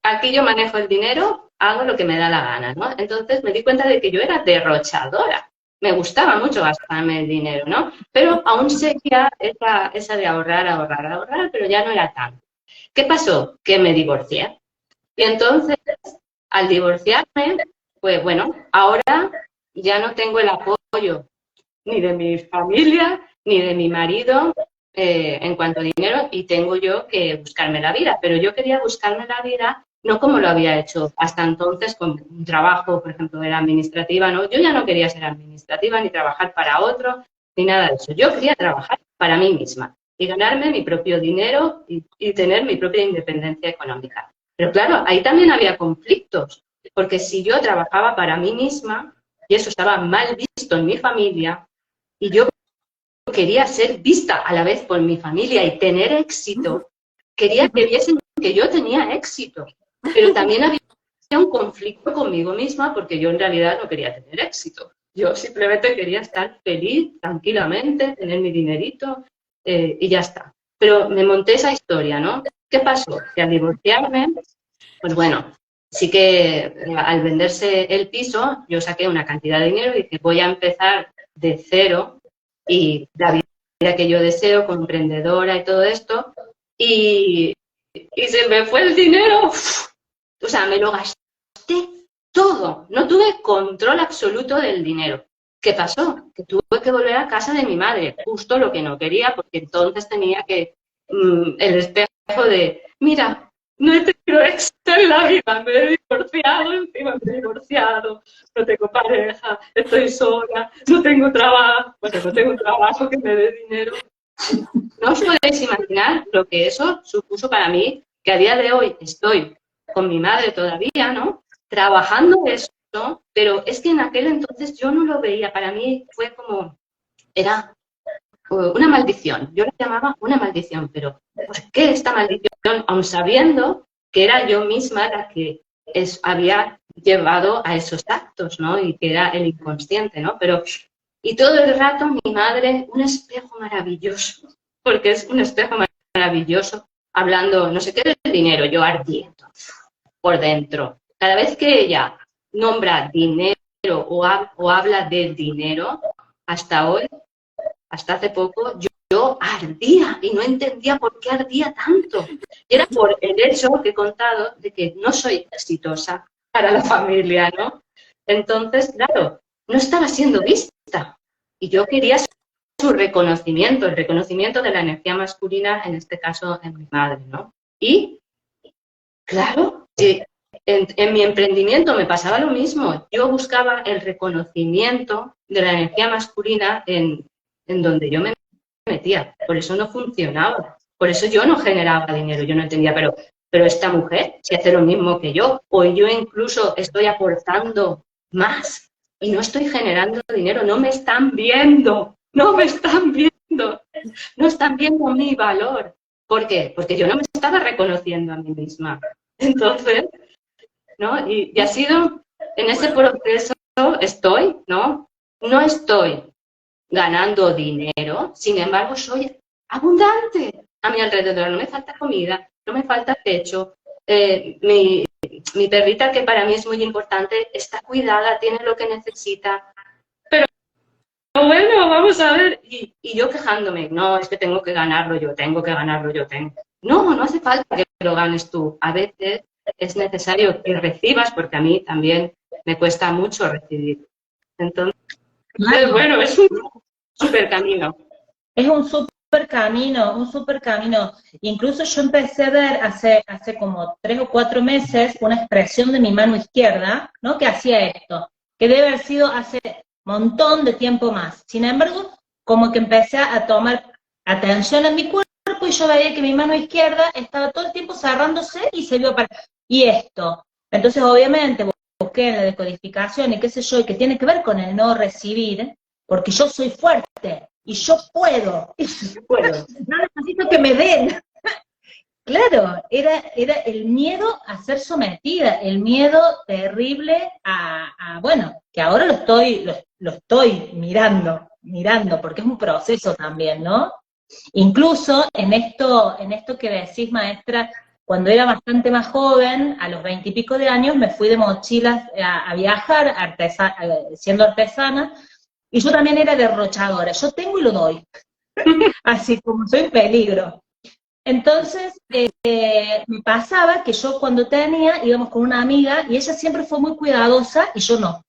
aquí yo manejo el dinero, hago lo que me da la gana, ¿no? Entonces me di cuenta de que yo era derrochadora. Me gustaba mucho gastarme el dinero, ¿no? Pero aún seguía esa de ahorrar, pero ya no era tanto. ¿Qué pasó? Que me divorcié. Y entonces, al divorciarme, pues bueno, ahora ya no tengo el apoyo ni de mi familia, ni de mi marido en cuanto a dinero, y tengo yo que buscarme la vida. Pero yo quería buscarme la vida no como lo había hecho hasta entonces con un trabajo, por ejemplo, era administrativa, ¿no? Yo ya no quería ser administrativa, ni trabajar para otro, ni nada de eso. Yo quería trabajar para mí misma y ganarme mi propio dinero y tener mi propia independencia económica. Pero claro, ahí también había conflictos, porque si yo trabajaba para mí misma, y eso estaba mal visto en mi familia, y yo quería ser vista a la vez por mi familia y tener éxito, quería que viesen que yo tenía éxito, pero también había un conflicto conmigo misma porque yo en realidad no quería tener éxito. Yo simplemente quería estar feliz, tranquilamente, tener mi dinerito y ya está. Pero me monté esa historia, ¿no? ¿Qué pasó? Que al divorciarme, pues bueno, sí que al venderse el piso, yo saqué una cantidad de dinero y dije, voy a empezar de cero y la vida que yo deseo, como emprendedora y todo esto, y se me fue el dinero, o sea, me lo gasté todo, no tuve control absoluto del dinero. ¿Qué pasó? Que tuve que volver a casa de mi madre, justo lo que no quería, porque entonces tenía que el espejo de, mira, no he tenido éxito en la vida, me he divorciado, encima me he divorciado, no tengo pareja, estoy sola, no tengo trabajo, bueno, no tengo trabajo que me dé dinero. No os podéis imaginar lo que eso supuso para mí, que a día de hoy estoy con mi madre todavía, ¿no? Trabajando eso, pero es que en aquel entonces yo no lo veía, para mí fue como, era una maldición, yo la llamaba una maldición, pero ¿por qué esta maldición? Aun sabiendo que era yo misma la que había llevado a esos actos, ¿no? Y que era el inconsciente, ¿no? Pero, y todo el rato mi madre, un espejo maravilloso, porque es un espejo maravilloso, hablando, no sé qué, del dinero, yo ardiendo por dentro. Cada vez que ella nombra dinero o habla del dinero, hasta hoy, hasta hace poco, yo ardía y no entendía por qué ardía tanto. Y era por el hecho que he contado de que no soy exitosa para la familia, ¿no? Entonces, claro, no estaba siendo vista. Y yo quería su reconocimiento, el reconocimiento de la energía masculina, en este caso en mi madre, ¿no? Y, claro, en mi emprendimiento me pasaba lo mismo. Yo buscaba el reconocimiento de la energía masculina en donde yo me metía. Por eso no funcionaba. Por eso yo no generaba dinero. Yo no entendía, pero esta mujer, si hace lo mismo que yo, o yo incluso estoy aportando más y no estoy generando dinero, no me están viendo. No me están viendo, no están viendo mi valor. ¿Por qué? Porque yo no me estaba reconociendo a mí misma. Entonces, ¿no? Y ha sido, en ese proceso estoy, ¿no? No estoy ganando dinero, sin embargo, soy abundante a mi alrededor. No me falta comida, no me falta techo. Mi perrita, que para mí es muy importante, está cuidada, tiene lo que necesita. Bueno, vamos a ver. Y yo quejándome, no, es que tengo que ganarlo yo, tengo que ganarlo yo, tengo. No, no hace falta que lo ganes tú. A veces es necesario que recibas, porque a mí también me cuesta mucho recibir. Entonces, bueno, es un súper camino. Es un súper camino, un súper camino. Incluso yo empecé a ver hace como 3 o 4 meses una expresión de mi mano izquierda, ¿no? Que hacía esto, que debe haber sido hace montón de tiempo más. Sin embargo, como que empecé a tomar atención en mi cuerpo y yo veía que mi mano izquierda estaba todo el tiempo cerrándose y se vio para... Y esto. Entonces, obviamente, busqué en la decodificación y qué sé yo, y que tiene que ver con el no recibir, porque yo soy fuerte y yo puedo. No necesito que me den. Claro, era el miedo a ser sometida, el miedo terrible bueno, que ahora lo estoy mirando, porque es un proceso también, ¿no? Incluso en esto que decís, maestra, cuando era bastante más joven, a los 20 y pico de años, me fui de mochilas a viajar, siendo artesana, y yo también era derrochadora, yo tengo y lo doy, así como soy en peligro. Entonces, me pasaba que yo cuando íbamos con una amiga, y ella siempre fue muy cuidadosa, y yo no.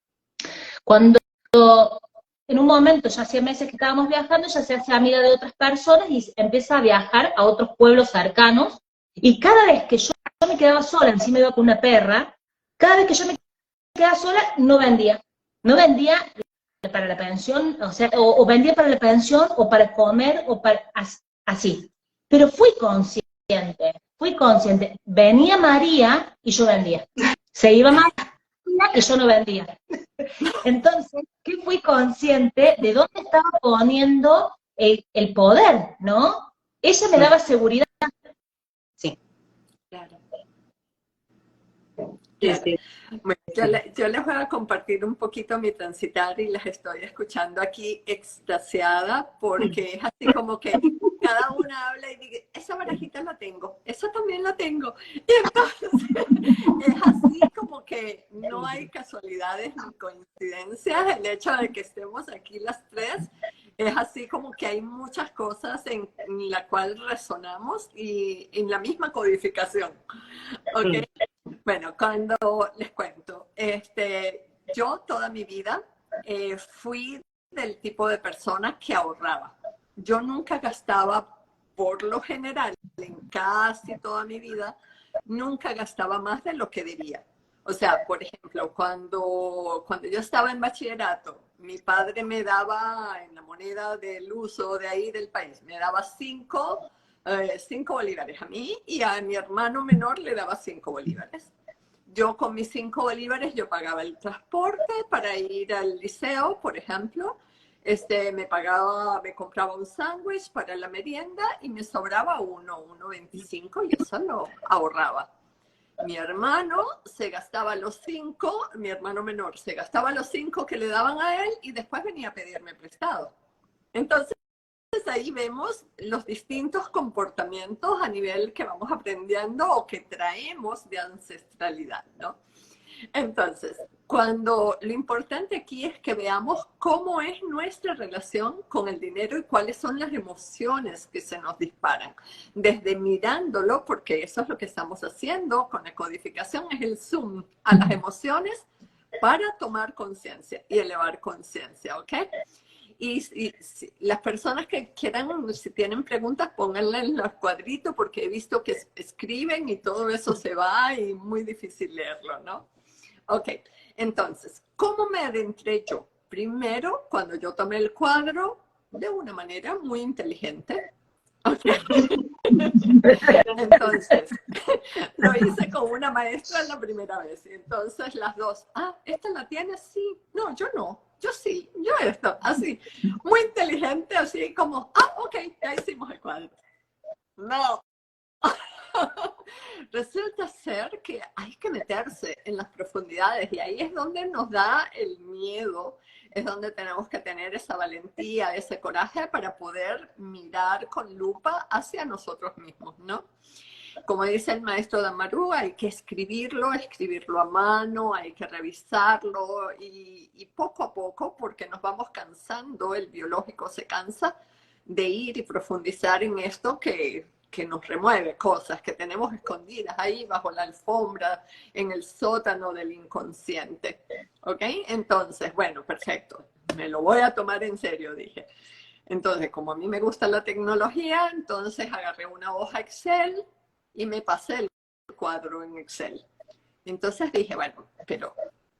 Cuando en un momento, ya hacía meses que estábamos viajando, ya se hace amiga de otras personas y empieza a viajar a otros pueblos cercanos, y cada vez que yo me quedaba sola, encima iba con una perra, cada vez que yo me quedaba sola, no vendía para la pensión, o sea, o vendía para la pensión, o para comer, o para, así. Pero fui consciente, venía María y yo vendía, se iba María y yo no vendía. Entonces, que fui consciente de dónde estaba poniendo el poder, ¿no? Ella me daba seguridad. Sí. Claro. Sí, Claro. sí. Bueno, yo les voy a compartir un poquito mi transitar y las estoy escuchando aquí extasiada porque es así como que cada una habla y dice, esa barajita la tengo, esa también la tengo. Y entonces es así como que no hay casualidades ni coincidencias. El hecho de que estemos aquí las tres es así como que hay muchas cosas en la cual resonamos y en la misma codificación. ¿Ok? Bueno, cuando les cuento, yo toda mi vida fui del tipo de persona que ahorraba. Yo nunca gastaba, por lo general, en casi toda mi vida, nunca gastaba más de lo que debía. O sea, por ejemplo, cuando yo estaba en bachillerato, mi padre me daba en la moneda del uso de ahí del país, me daba 5 bolívares a mí y a mi hermano menor le daba 5 bolívares. Yo con mis 5 bolívares yo pagaba el transporte para ir al liceo, por ejemplo. Me compraba un sándwich para la merienda y me sobraba 1.25 y eso lo ahorraba. Mi hermano se gastaba los 5, mi hermano menor se gastaba los 5 que le daban a él y después venía a pedirme prestado. Entonces, ahí vemos los distintos comportamientos a nivel que vamos aprendiendo o que traemos de ancestralidad, ¿no? Entonces, lo importante aquí es que veamos cómo es nuestra relación con el dinero y cuáles son las emociones que se nos disparan. Desde mirándolo, porque eso es lo que estamos haciendo con la codificación, es el zoom a las emociones para tomar conciencia y elevar conciencia, ¿ok? Y si las personas que quieran, si tienen preguntas, pónganlas en los cuadritos porque he visto que escriben y todo eso se va y muy difícil leerlo, ¿no? Ok, entonces, ¿cómo me adentré yo? Primero, cuando yo tomé el cuadro de una manera muy inteligente. Okay. Entonces, lo hice con una maestra la primera vez. Y entonces las dos, ¿esta la tienes? Sí. No, yo no. Yo sí. Yo esto. Así. Muy inteligente, así como, ok, ya hicimos el cuadro. No. Resulta ser que hay que meterse en las profundidades y ahí es donde nos da el miedo, es donde tenemos que tener esa valentía, ese coraje para poder mirar con lupa hacia nosotros mismos, ¿no? Como dice el maestro Damaru, hay que escribirlo a mano, hay que revisarlo y poco a poco, porque nos vamos cansando, el biológico se cansa de ir y profundizar en esto que nos remueve cosas que tenemos escondidas ahí bajo la alfombra, en el sótano del inconsciente. ¿Ok? Entonces, bueno, perfecto. Me lo voy a tomar en serio, dije. Entonces, como a mí me gusta la tecnología, entonces agarré una hoja Excel y me pasé el cuadro en Excel. Entonces dije, bueno, pero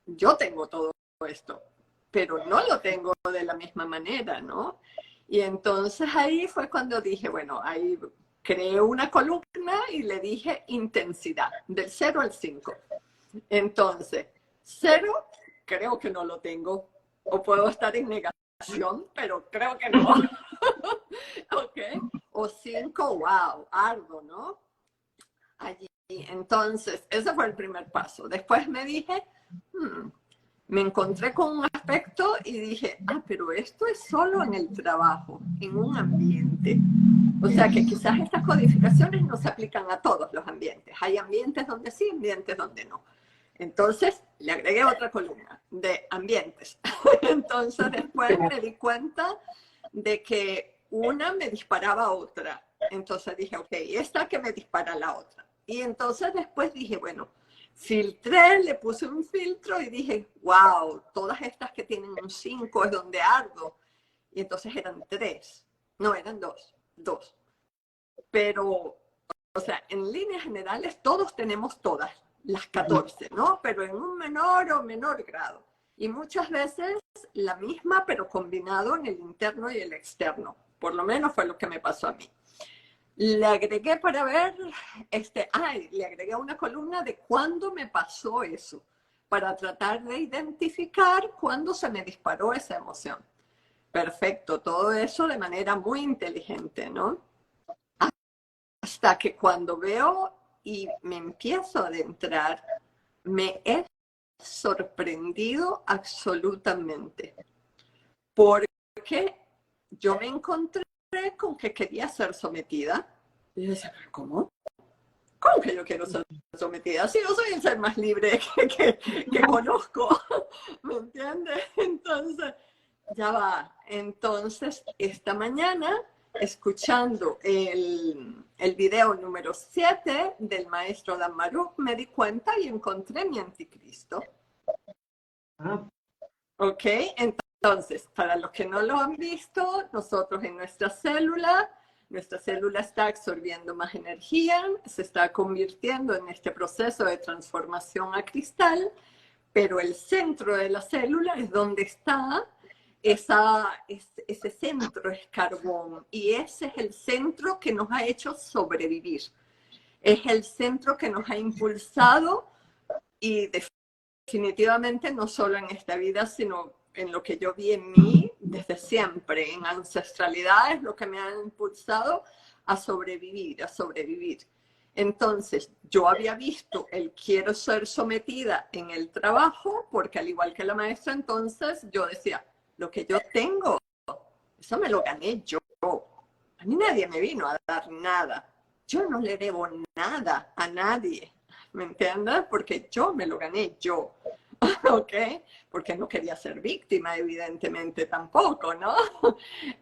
yo tengo todo esto, pero no lo tengo de la misma manera, ¿no? Y entonces ahí fue cuando dije, bueno, ahí creé una columna y le dije intensidad, del 0 al 5. Entonces, 0, creo que no lo tengo, o puedo estar en negación, pero creo que no. ¿Ok? O 5, wow, ardo, ¿no? Allí. Entonces, ese fue el primer paso. Después me dije, me encontré con un aspecto y dije, pero esto es solo en el trabajo, en un ambiente. O sea que quizás estas codificaciones no se aplican a todos los ambientes. Hay ambientes donde sí, ambientes donde no. Entonces le agregué otra columna de ambientes. Entonces después me di cuenta de que una me disparaba a otra. Entonces dije, ok, esta que me dispara a la otra. Y entonces después dije, bueno, filtré, le puse un filtro y dije, wow, todas estas que tienen un 5 es donde ardo. Y entonces eran 3, no, eran 2. Pero, o sea, en líneas generales todos tenemos todas las 14, ¿no? Pero en un menor o menor grado. Y muchas veces la misma, pero combinado en el interno y el externo. Por lo menos fue lo que me pasó a mí. Le agregué para ver, le agregué una columna de cuándo me pasó eso, para tratar de identificar cuándo se me disparó esa emoción. Perfecto, todo eso de manera muy inteligente, ¿no? Hasta que cuando veo y me empiezo a adentrar, me he sorprendido absolutamente. Porque yo me encontré con que quería ser sometida. Y yo decía, ¿cómo? ¿Cómo que yo quiero ser sometida? Si yo soy el ser más libre que conozco, ¿me entiendes? Entonces, ya va. Entonces, esta mañana, escuchando el video número 7 del maestro Dan Maruk, me di cuenta y encontré mi anticristo. ¿Ok? Entonces, para los que no lo han visto, nosotros en nuestra célula está absorbiendo más energía, se está convirtiendo en este proceso de transformación a cristal, pero el centro de la célula es donde está ese centro, es carbón, y ese es el centro que nos ha hecho sobrevivir. Es el centro que nos ha impulsado y definitivamente no solo en esta vida, sino en lo que yo vi en mí desde siempre, en ancestralidad, es lo que me ha impulsado a sobrevivir, a sobrevivir. Entonces, yo había visto el quiero ser sometida en el trabajo, porque al igual que la maestra, entonces yo decía, lo que yo tengo, eso me lo gané yo. A mí nadie me vino a dar nada. Yo no le debo nada a nadie, ¿me entiendes? Porque yo me lo gané yo. ¿Ok? Porque no quería ser víctima, evidentemente tampoco, ¿no?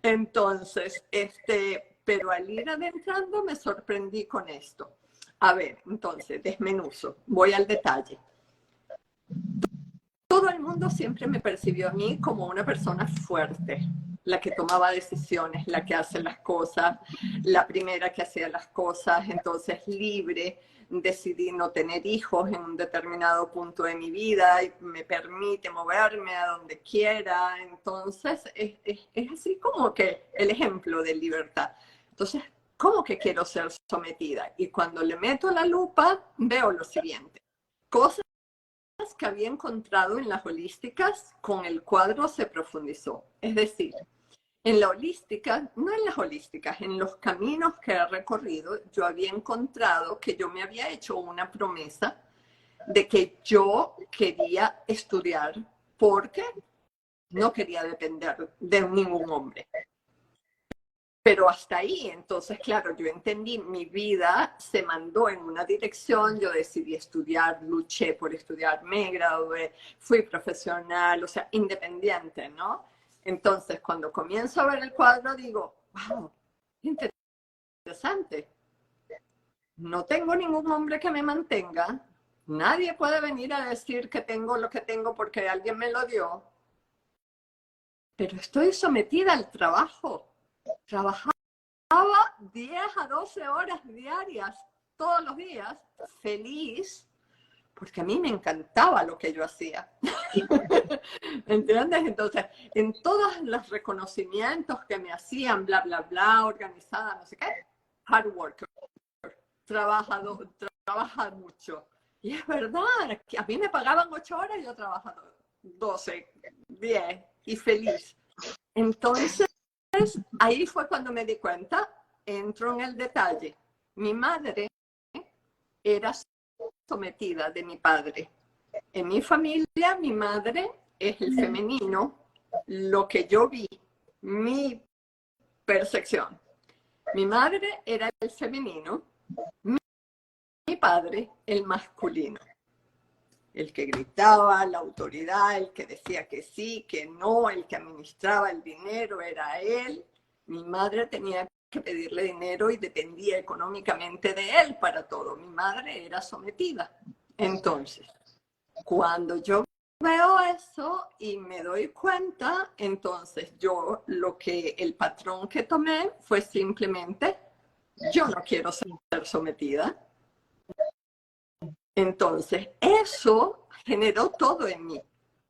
Entonces, pero al ir adentrando me sorprendí con esto. A ver, entonces, desmenuzo, voy al detalle. Todo el mundo siempre me percibió a mí como una persona fuerte, la que tomaba decisiones, la que hace las cosas, la primera que hacía las cosas, entonces libre. Decidí no tener hijos en un determinado punto de mi vida y me permite moverme a donde quiera. Entonces, es así como que el ejemplo de libertad. Entonces, ¿cómo que quiero ser sometida? Y cuando le meto la lupa, veo lo siguiente. Cosas que había encontrado en las holísticas, con el cuadro se profundizó. Es decir, en la holística, no en las holísticas, en los caminos que he recorrido, yo había encontrado que yo me había hecho una promesa de que yo quería estudiar porque no quería depender de ningún hombre. Pero hasta ahí, entonces, claro, yo entendí, mi vida se mandó en una dirección, yo decidí estudiar, luché por estudiar, me gradué, fui profesional, o sea, independiente, ¿no? Entonces, cuando comienzo a ver el cuadro, digo, wow, interesante. No tengo ningún hombre que me mantenga. Nadie puede venir a decir que tengo lo que tengo porque alguien me lo dio. Pero estoy sometida al trabajo. Trabajaba 10 a 12 horas diarias, todos los días, feliz, porque a mí me encantaba lo que yo hacía. ¿Entiendes? Entonces, en todos los reconocimientos que me hacían, bla, bla, bla, organizada, no sé qué, hard worker, trabaja mucho. Y es verdad, que a mí me pagaban 8 horas y yo trabajaba 12, 10 y feliz. Entonces, ahí fue cuando me di cuenta, entro en el detalle. Mi madre era sometida de mi padre. En mi familia, mi madre es el femenino, lo que yo vi, mi percepción. Mi madre era el femenino, mi padre el masculino. El que gritaba, la autoridad, el que decía que sí, que no, el que administraba el dinero era él. Mi madre tenía que pedirle dinero y dependía económicamente de él para todo. Mi madre era sometida. Entonces, cuando yo veo eso y me doy cuenta, entonces el patrón que tomé fue simplemente, yo no quiero ser sometida. Entonces, eso generó todo en mí,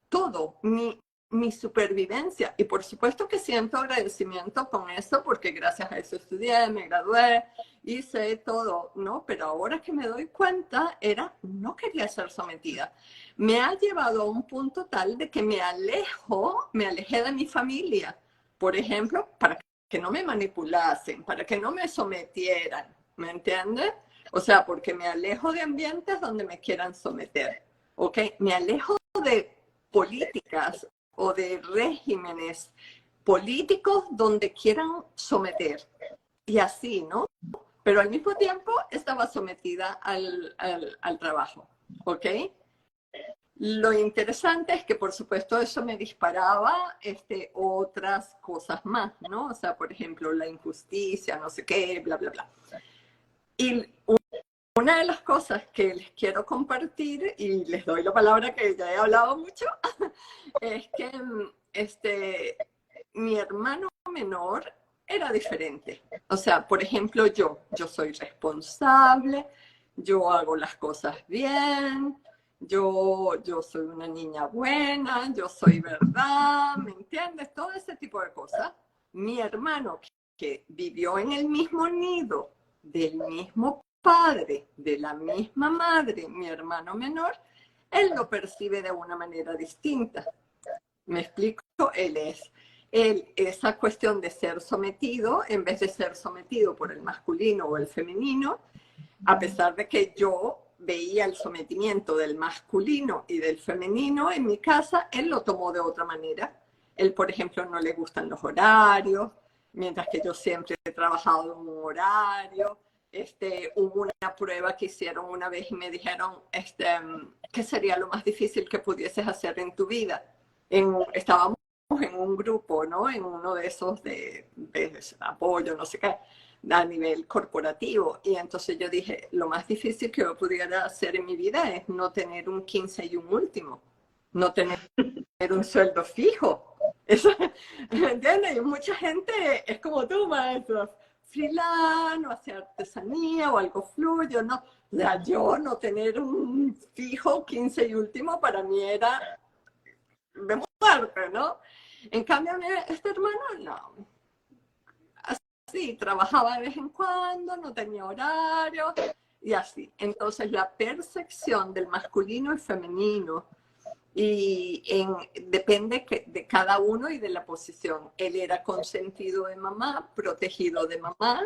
todo, mi supervivencia. Y por supuesto que siento agradecimiento con eso, porque gracias a eso estudié, me gradué, hice todo, ¿no? Pero ahora que me doy cuenta, no quería ser sometida. Me ha llevado a un punto tal de que me alejé de mi familia, por ejemplo, para que no me manipulasen, para que no me sometieran, ¿me entiendes? O sea, porque me alejo de ambientes donde me quieran someter, ¿ok? Me alejo de políticas o de regímenes políticos donde quieran someter. Y así, ¿no? Pero al mismo tiempo estaba sometida al trabajo, ¿ok? Lo interesante es que, por supuesto, eso me disparaba otras cosas más, ¿no? O sea, por ejemplo, la injusticia, no sé qué, bla, bla, bla. Y una de las cosas que les quiero compartir, y les doy la palabra que ya he hablado mucho, es que mi hermano menor era diferente. O sea, por ejemplo, yo soy responsable, yo hago las cosas bien, yo soy una niña buena, yo soy verdad, ¿me entiendes? Todo ese tipo de cosas. Mi hermano, que vivió en el mismo nido, del mismo padre, de la misma madre, mi hermano menor, él lo percibe de una manera distinta. ¿Me explico? Esa cuestión de ser sometido, en vez de ser sometido por el masculino o el femenino, a pesar de que yo veía el sometimiento del masculino y del femenino en mi casa, él lo tomó de otra manera. Él, por ejemplo, no le gustan los horarios, mientras que yo siempre he trabajado en un horario. Hubo una prueba que hicieron una vez y me dijeron, ¿qué sería lo más difícil que pudieses hacer en tu vida? Estábamos en un grupo, ¿no? En uno de esos de apoyo, no sé qué, a nivel corporativo. Y entonces yo dije, lo más difícil que yo pudiera hacer en mi vida es no tener un 15 y un último, no tener un sueldo fijo. Eso, ¿me entiendes? Y mucha gente es como tú, maestro, freelance, o hacer artesanía o algo fluyo, ¿no? O sea, yo no tener un fijo 15 y último para mí era de muerte, ¿no? En cambio, este hermano, no. Así, trabajaba de vez en cuando, no tenía horario y así. Entonces, la percepción del masculino y femenino depende de cada uno y de la posición. Él era consentido de mamá, protegido de mamá.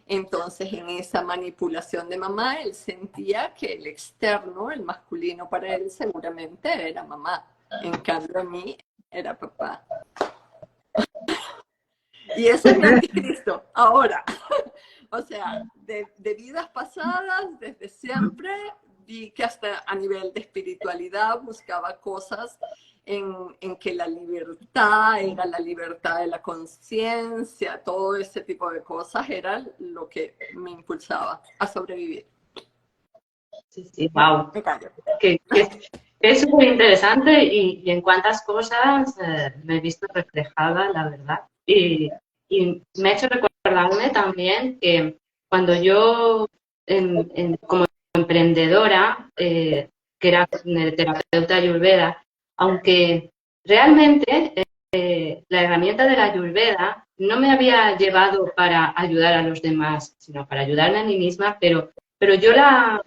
Entonces, en esa manipulación de mamá, él sentía que el externo, el masculino para él, seguramente era mamá. En cambio, a mí era papá. Y ese es mi anticristo, ahora. O sea, de vidas pasadas, desde siempre, vi que hasta a nivel de espiritualidad buscaba cosas en que la libertad era la libertad de la conciencia, todo ese tipo de cosas era lo que me impulsaba a sobrevivir. Sí, sí, wow. Me callo. Que es súper interesante y en cuántas cosas me he visto reflejada, la verdad. Y me ha hecho recordarme también que cuando yo, como emprendedora, que era terapeuta Ayurveda, aunque realmente la herramienta de la Ayurveda no me había llevado para ayudar a los demás, sino para ayudarme a mí misma, pero yo la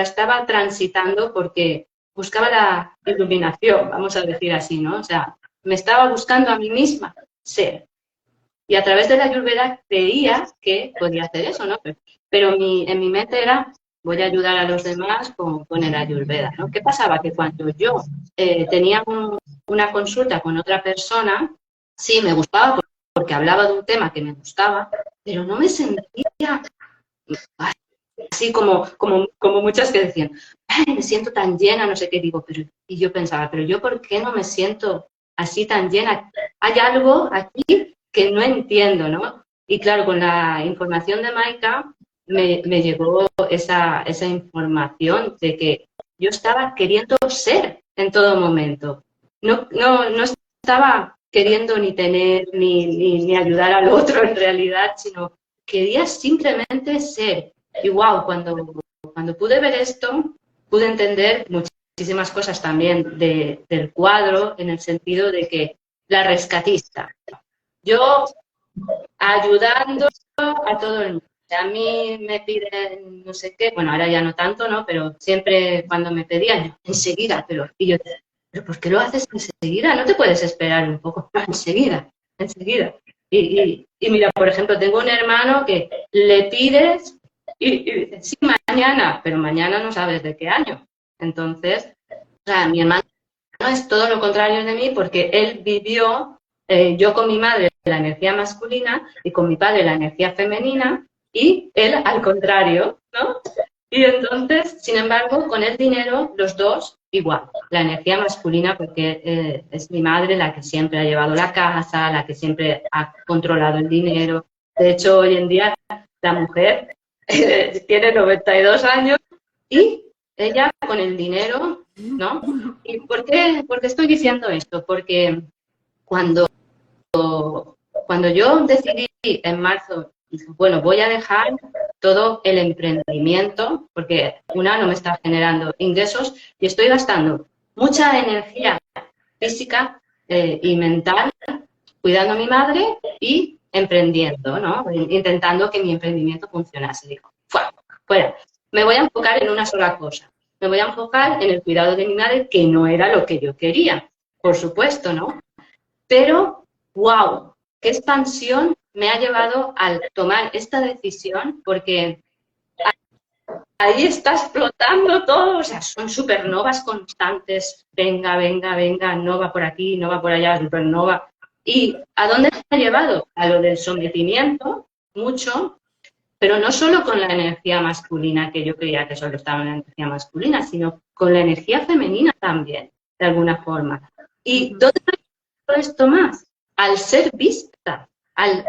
estaba transitando porque buscaba la iluminación, vamos a decir así, ¿no? O sea, me estaba buscando a mí misma ser. Y a través de la Ayurveda creía que podía hacer eso, ¿no? Pero en mi mente era, voy a ayudar a los demás con el Ayurveda, ¿no? ¿Qué pasaba? Que cuando yo tenía una consulta con otra persona, sí, me gustaba porque hablaba de un tema que me gustaba, pero no me sentía así como muchas que decían, ay, me siento tan llena, no sé qué digo, y yo pensaba, pero yo ¿por qué no me siento así tan llena? Hay algo aquí que no entiendo, ¿no? Y claro, con la información de Maika me llegó esa información de que yo estaba queriendo ser en todo momento. No estaba queriendo ni tener ni ayudar al otro en realidad, sino quería simplemente ser. Y wow, cuando pude ver esto, pude entender muchísimas cosas también del cuadro, en el sentido de que la rescatista. Yo ayudando a todo el mundo. A mí me piden no sé qué, bueno, ahora ya no tanto, ¿no? Pero siempre cuando me pedían, enseguida, y yo, ¿pero por qué lo haces enseguida? ¿No te puedes esperar un poco? No, enseguida, enseguida. Y mira, por ejemplo, tengo un hermano que le pides y dice, sí, mañana, pero mañana no sabes de qué año. Entonces, o sea, mi hermano es todo lo contrario de mí porque él vivió, yo con mi madre, la energía masculina y con mi padre la energía femenina, y él al contrario, ¿no? Y entonces, sin embargo, con el dinero, los dos igual. La energía masculina, porque es mi madre la que siempre ha llevado la casa, la que siempre ha controlado el dinero. De hecho, hoy en día, la mujer tiene 92 años y ella con el dinero, ¿no? ¿Y por qué estoy diciendo esto? Porque cuando yo decidí en marzo, bueno, voy a dejar todo el emprendimiento, porque no me está generando ingresos y estoy gastando mucha energía física y mental cuidando a mi madre y emprendiendo, ¿no? Intentando que mi emprendimiento funcionase. Digo, fuera, me voy a enfocar en una sola cosa. Me voy a enfocar en el cuidado de mi madre, que no era lo que yo quería, por supuesto, ¿no? Pero, wow, qué expansión me ha llevado al tomar esta decisión, porque ahí está explotando todo, o sea, son supernovas constantes, venga, nova por aquí, nova por allá, supernova. ¿Y a dónde me ha llevado? A lo del sometimiento, mucho, pero no solo con la energía masculina, que yo creía que solo estaba en la energía masculina, sino con la energía femenina también, de alguna forma. ¿Y dónde me ha llevado esto más? Al ser vista, al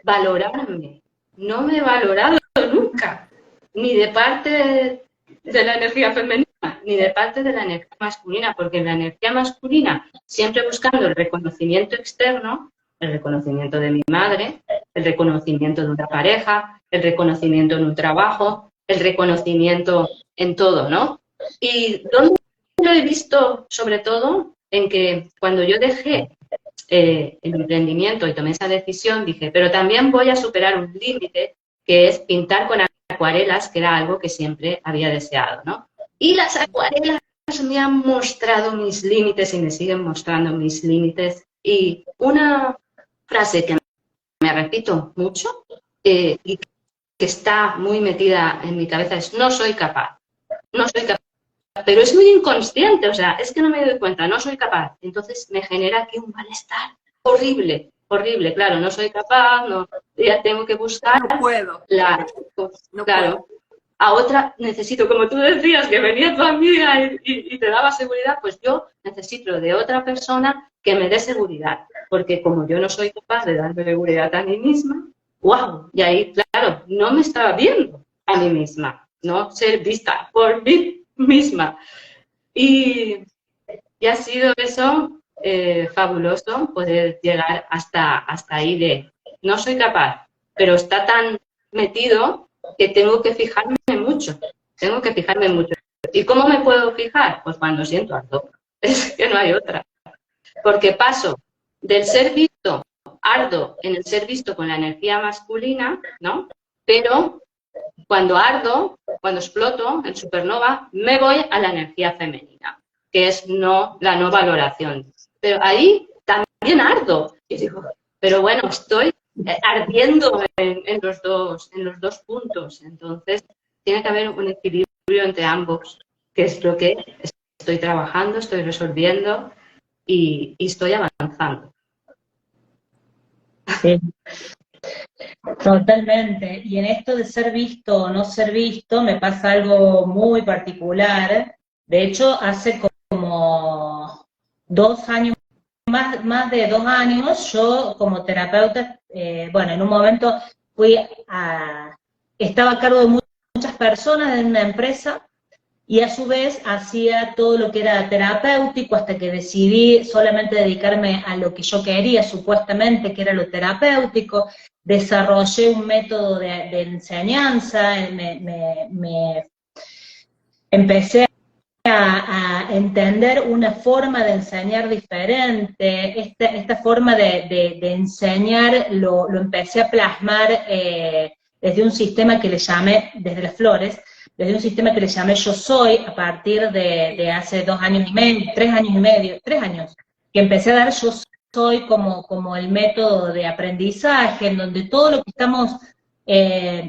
valorarme. No me he valorado nunca, ni de parte de la energía femenina, ni de parte de la energía masculina, porque en la energía masculina, siempre buscando el reconocimiento externo, el reconocimiento de mi madre, el reconocimiento de una pareja, el reconocimiento en un trabajo, el reconocimiento en todo, ¿no? Y ¿dónde lo he visto? Sobre todo en que cuando yo dejé el emprendimiento y tomé esa decisión, dije, pero también voy a superar un límite, que es pintar con acuarelas, que era algo que siempre había deseado, ¿no? Y las acuarelas me han mostrado mis límites y me siguen mostrando mis límites. Y una frase que me repito mucho y que está muy metida en mi cabeza es, no soy capaz, no soy capaz. Pero es muy inconsciente, o sea, es que no me doy cuenta, no soy capaz. Entonces me genera aquí un malestar horrible, horrible. Claro, no soy capaz, no, ya tengo que buscar. No puedo. Claro. A otra necesito, como tú decías, que venía tu amiga y te daba seguridad, pues yo necesito de otra persona que me dé seguridad. Porque como yo no soy capaz de darme seguridad a mí misma, wow, y ahí, claro, no me estaba viendo a mí misma, no ser vista por mí misma. Y ha sido eso fabuloso, poder llegar hasta ahí de no soy capaz, pero está tan metido que tengo que fijarme mucho, ¿Y cómo me puedo fijar? Pues cuando siento ardo, es que no hay otra. Porque paso del ser visto, ardo en el ser visto con la energía masculina, ¿no? Pero cuando ardo, cuando exploto en supernova, me voy a la energía femenina, que es la no valoración. Pero ahí también ardo. Y digo, pero bueno, estoy ardiendo en los dos puntos. Entonces, tiene que haber un equilibrio entre ambos, que es lo que estoy trabajando, estoy resolviendo y estoy avanzando. Sí. Totalmente. Y en esto de ser visto o no ser visto, me pasa algo muy particular. De hecho, hace como 2 años, más de 2 años, yo como terapeuta, bueno, en un momento estaba a cargo de muchas personas en una empresa y a su vez hacía todo lo que era terapéutico hasta que decidí solamente dedicarme a lo que yo quería, supuestamente, que era lo terapéutico. Desarrollé un método de enseñanza, me empecé a entender una forma de enseñar diferente. Esta forma de enseñar lo empecé a plasmar desde un sistema que le llamé, desde las flores, desde un sistema que le llamé Yo Soy, a partir de hace 2 años y medio, 3 años y medio, 3 años, que empecé a dar Yo Soy como el método de aprendizaje, en donde todo lo que estamos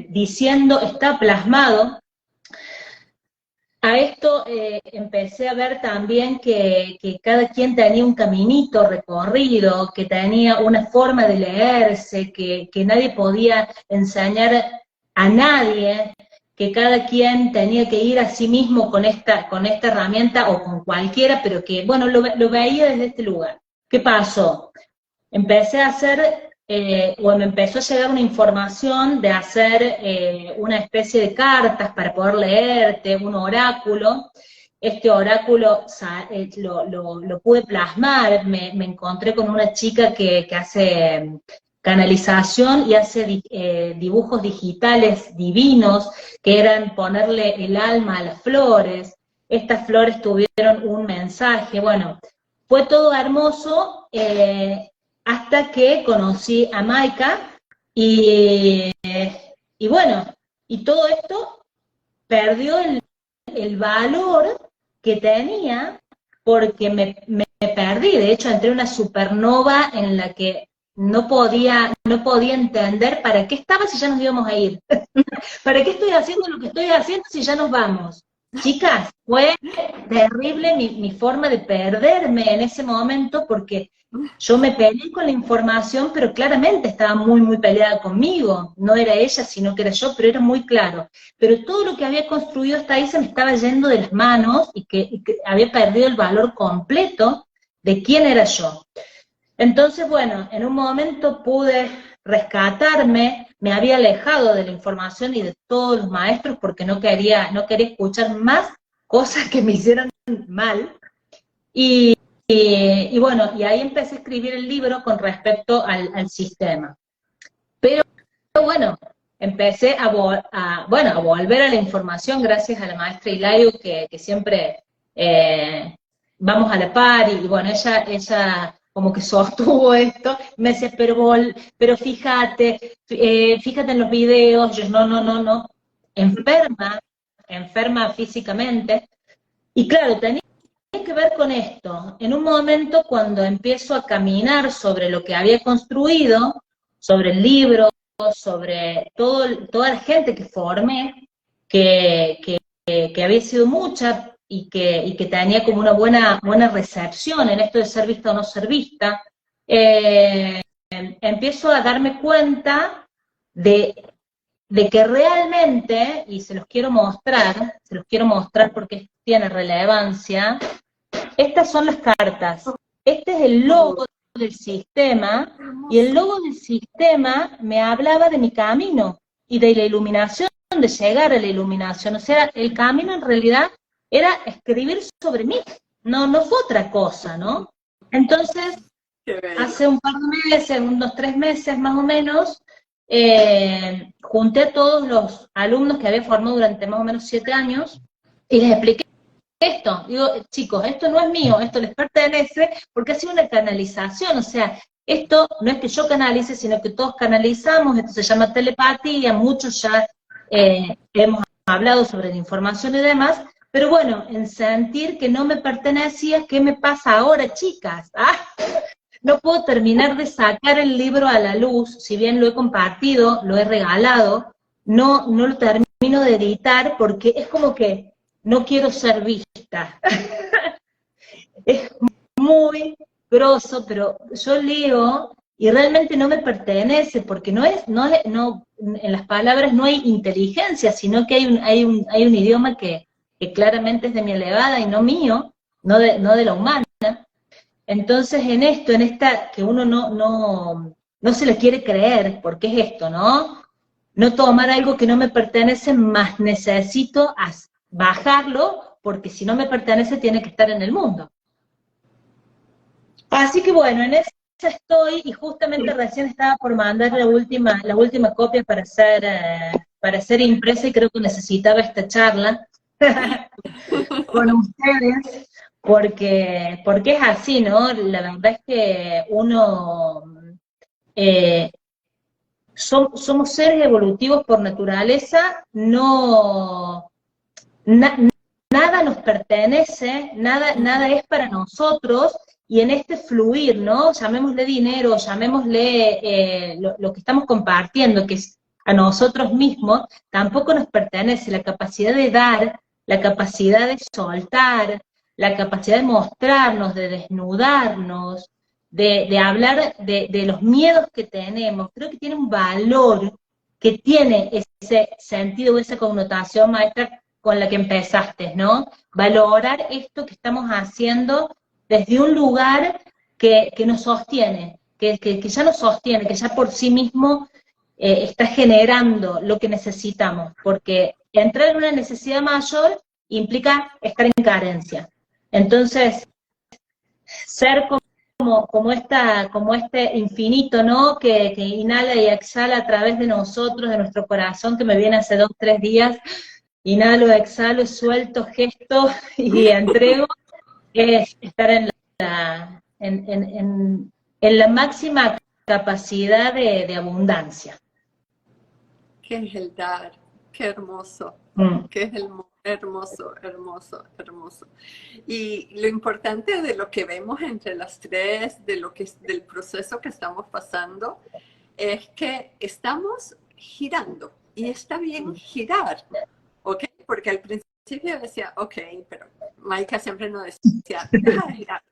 diciendo está plasmado. A esto empecé a ver también que cada quien tenía un caminito recorrido, que tenía una forma de leerse, que nadie podía enseñar a nadie, que cada quien tenía que ir a sí mismo con esta herramienta o con cualquiera, pero que, bueno, lo veía desde este lugar. ¿Qué pasó? Empecé a hacer, o me empezó a llegar una información de hacer una especie de cartas para poder leerte, un oráculo. Este oráculo lo pude plasmar, me encontré con una chica que hace canalización y hace dibujos digitales divinos, que eran ponerle el alma a las flores. Estas flores tuvieron un mensaje, bueno, fue todo hermoso, hasta que conocí a Maika, y bueno, y todo esto perdió el valor que tenía, porque me perdí. De hecho, entré en una supernova en la que no podía entender para qué estaba si ya nos íbamos a ir. ¿Para qué estoy haciendo lo que estoy haciendo si ya nos vamos? Chicas, fue terrible mi forma de perderme en ese momento, porque yo me peleé con la información, pero claramente estaba muy, muy peleada conmigo. No era ella, sino que era yo, pero era muy claro. Pero todo lo que había construido hasta ahí se me estaba yendo de las manos, y que había perdido el valor completo de quién era yo. Entonces, bueno, en un momento pude rescatarme, me había alejado de la información y de todos los maestros porque no quería escuchar más cosas que me hicieran mal. Y bueno, y ahí empecé a escribir el libro con respecto al sistema. Pero bueno, empecé a volver a la información gracias a la maestra Hilario, que siempre vamos a la par, y bueno, ella como que sostuvo esto, me decía, pero fíjate en los videos. Yo, no, enferma físicamente, y claro, tenía que ver con esto. En un momento, cuando empiezo a caminar sobre lo que había construido, sobre el libro, sobre toda la gente que formé, que había sido mucha, y que tenía como una buena recepción en esto de ser vista o no ser vista, empiezo a darme cuenta de que realmente, y se los quiero mostrar porque tiene relevancia. Estas son las cartas. Este es el logo del sistema, y el logo del sistema me hablaba de mi camino y de la iluminación, de llegar a la iluminación. O sea, el camino en realidad era escribir sobre mí, no fue otra cosa, ¿no? Entonces, hace un par de meses, unos 3 meses más o menos, junté a todos los alumnos que había formado durante más o menos 7 años, y les expliqué esto. Digo, chicos, esto no es mío, esto les pertenece, porque ha sido una canalización. O sea, esto no es que yo canalice, sino que todos canalizamos. Esto se llama telepatía, muchos ya hemos hablado sobre la información y demás, pero bueno, en sentir que no me pertenecía. ¿Qué me pasa ahora, chicas? No puedo terminar de sacar el libro a la luz, si bien lo he compartido, lo he regalado, no lo termino de editar, porque es como que no quiero ser vista. Es muy grosso, pero yo leo y realmente no me pertenece, porque no, en las palabras no hay inteligencia, sino que hay un idioma que claramente es de mi elevada y no mío, no de la humana. Entonces en esta que uno no se le quiere creer, porque es esto, ¿no? No tomar algo que no me pertenece, más necesito bajarlo, porque si no me pertenece tiene que estar en el mundo. Así que bueno, en eso estoy, y justamente recién estaba por mandar la última copia para ser impresa, y creo que necesitaba esta charla con ustedes, porque es así, ¿no? La verdad es que uno, somos seres evolutivos por naturaleza, no, nada nos pertenece, nada es para nosotros, y en este fluir, ¿no? Llamémosle dinero, llamémosle lo que estamos compartiendo, que es a nosotros mismos, tampoco nos pertenece. La capacidad de dar, la capacidad de soltar, la capacidad de mostrarnos, de desnudarnos, de hablar de los miedos que tenemos, creo que tiene un valor, que tiene ese sentido, esa connotación, maestra, con la que empezaste, ¿no? Valorar esto que estamos haciendo desde un lugar que nos sostiene, que ya nos sostiene, que ya por sí mismo está generando lo que necesitamos, porque entrar en una necesidad mayor implica estar en carencia. Entonces, ser como este infinito, ¿no? Que inhala y exhala a través de nosotros, de nuestro corazón, que me viene hace 2, 3 días, inhalo, exhalo, suelto, gesto y entrego, es estar en la máxima capacidad de abundancia. ¿Qué es el dar? Qué hermoso. ¿Qué es el hermoso, hermoso, hermoso? Y lo importante de lo que vemos entre las tres, del proceso que estamos pasando, es que estamos girando. Y está bien girar, ¿ok? Porque al principio decía, ok, pero Maika siempre nos decía, deja de girar,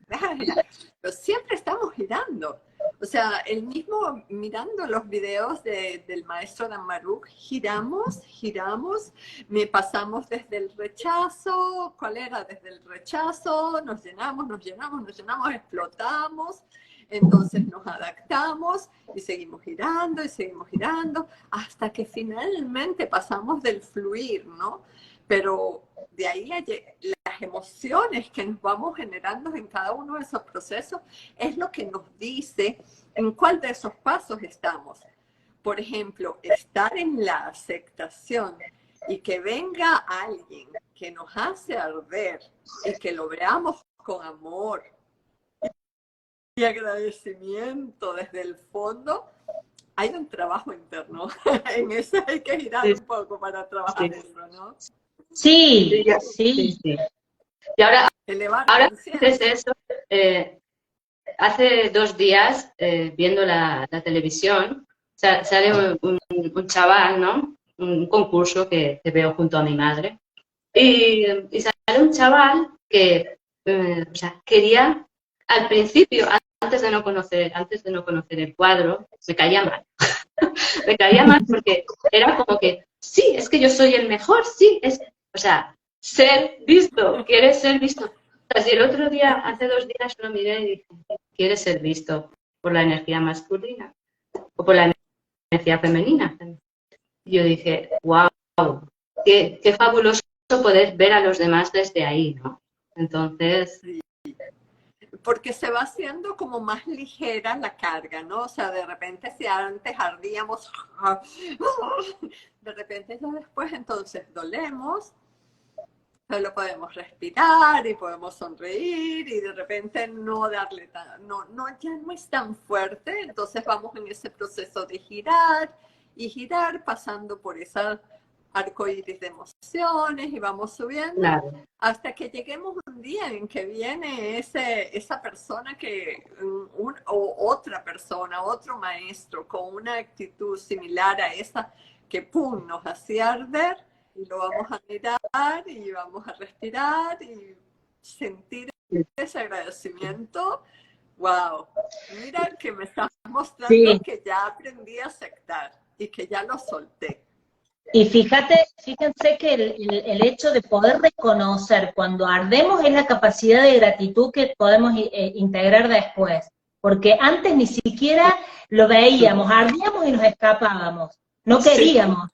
pero siempre estamos girando. O sea, el mismo, mirando los videos del maestro Dan Maruk, giramos, me pasamos desde el rechazo, ¿cuál era? Desde el rechazo, nos llenamos, explotamos, entonces nos adaptamos y seguimos girando, hasta que finalmente pasamos del fluir, ¿no? Pero de ahí las emociones que nos vamos generando en cada uno de esos procesos es lo que nos dice en cuál de esos pasos estamos. Por ejemplo, estar en la aceptación y que venga alguien que nos hace arder y que lo veamos con amor y agradecimiento desde el fondo, hay un trabajo interno. En eso hay que girar un poco para trabajar eso, ¿no? Sí. Y ahora haces eso, hace 2 días, viendo la televisión, sale un chaval, ¿no? Un concurso que veo junto a mi madre. Y sale un chaval que quería, al principio, antes de no conocer el cuadro, me caía mal. Me caía mal porque era como que, sí, es que yo soy el mejor, sí, ser visto, quieres ser visto. Y el otro día, hace 2 días, lo miré y dije, ¿quieres ser visto por la energía masculina o por la energía femenina? Y yo dije, wow, qué fabuloso poder ver a los demás desde ahí, ¿no? Entonces... Porque se va haciendo como más ligera la carga, ¿no? O sea, de repente si antes ardíamos, de repente ya después entonces dolemos, solo podemos respirar y podemos sonreír y de repente no darle ya no es tan fuerte, entonces vamos en ese proceso de girar y girar pasando por esa arcoíris de emociones y vamos subiendo, claro, hasta que lleguemos un día en que viene esa persona o otra persona, otro maestro con una actitud similar a esa que pum, nos hacía arder, y lo vamos a mirar y vamos a respirar y sentir ese agradecimiento. Wow, mira que me estás mostrando que ya aprendí a aceptar y que ya lo solté. Y fíjense que el hecho de poder reconocer cuando ardemos es la capacidad de gratitud que podemos integrar después, porque antes ni siquiera lo veíamos, ardíamos y nos escapábamos, no queríamos.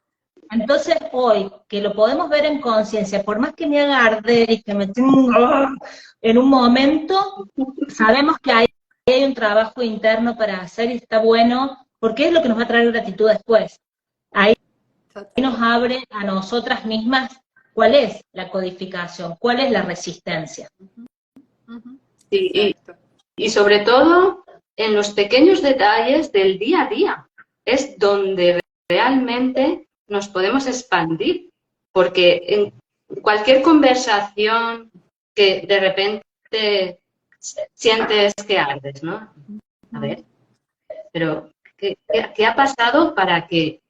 Entonces hoy, que lo podemos ver en conciencia, por más que me haga arder y que me tenga en un momento, sabemos que hay un trabajo interno para hacer y está bueno, porque es lo que nos va a traer gratitud después. Ahí nos abre a nosotras mismas cuál es la codificación, cuál es la resistencia. Sí, y sobre todo en los pequeños detalles del día a día. Es donde realmente nos podemos expandir, porque en cualquier conversación que de repente sientes que ardes, ¿no? A ver, pero ¿qué ha pasado para que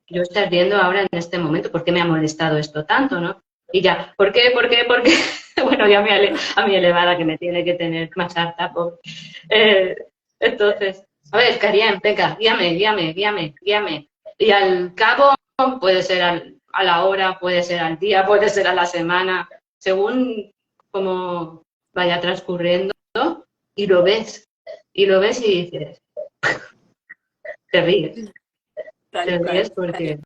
yo esté ardiendo ahora en este momento? ¿Por qué me ha molestado esto tanto, no? Y ya, ¿por qué? Bueno, ya a mi elevada que me tiene que tener más harta. Entonces, a ver, Karien, venga, guíame. Y al cabo puede ser a la hora, puede ser al día, puede ser a la semana, según cómo vaya transcurriendo, y lo ves. Y dices, te ríes. Te ríes porque...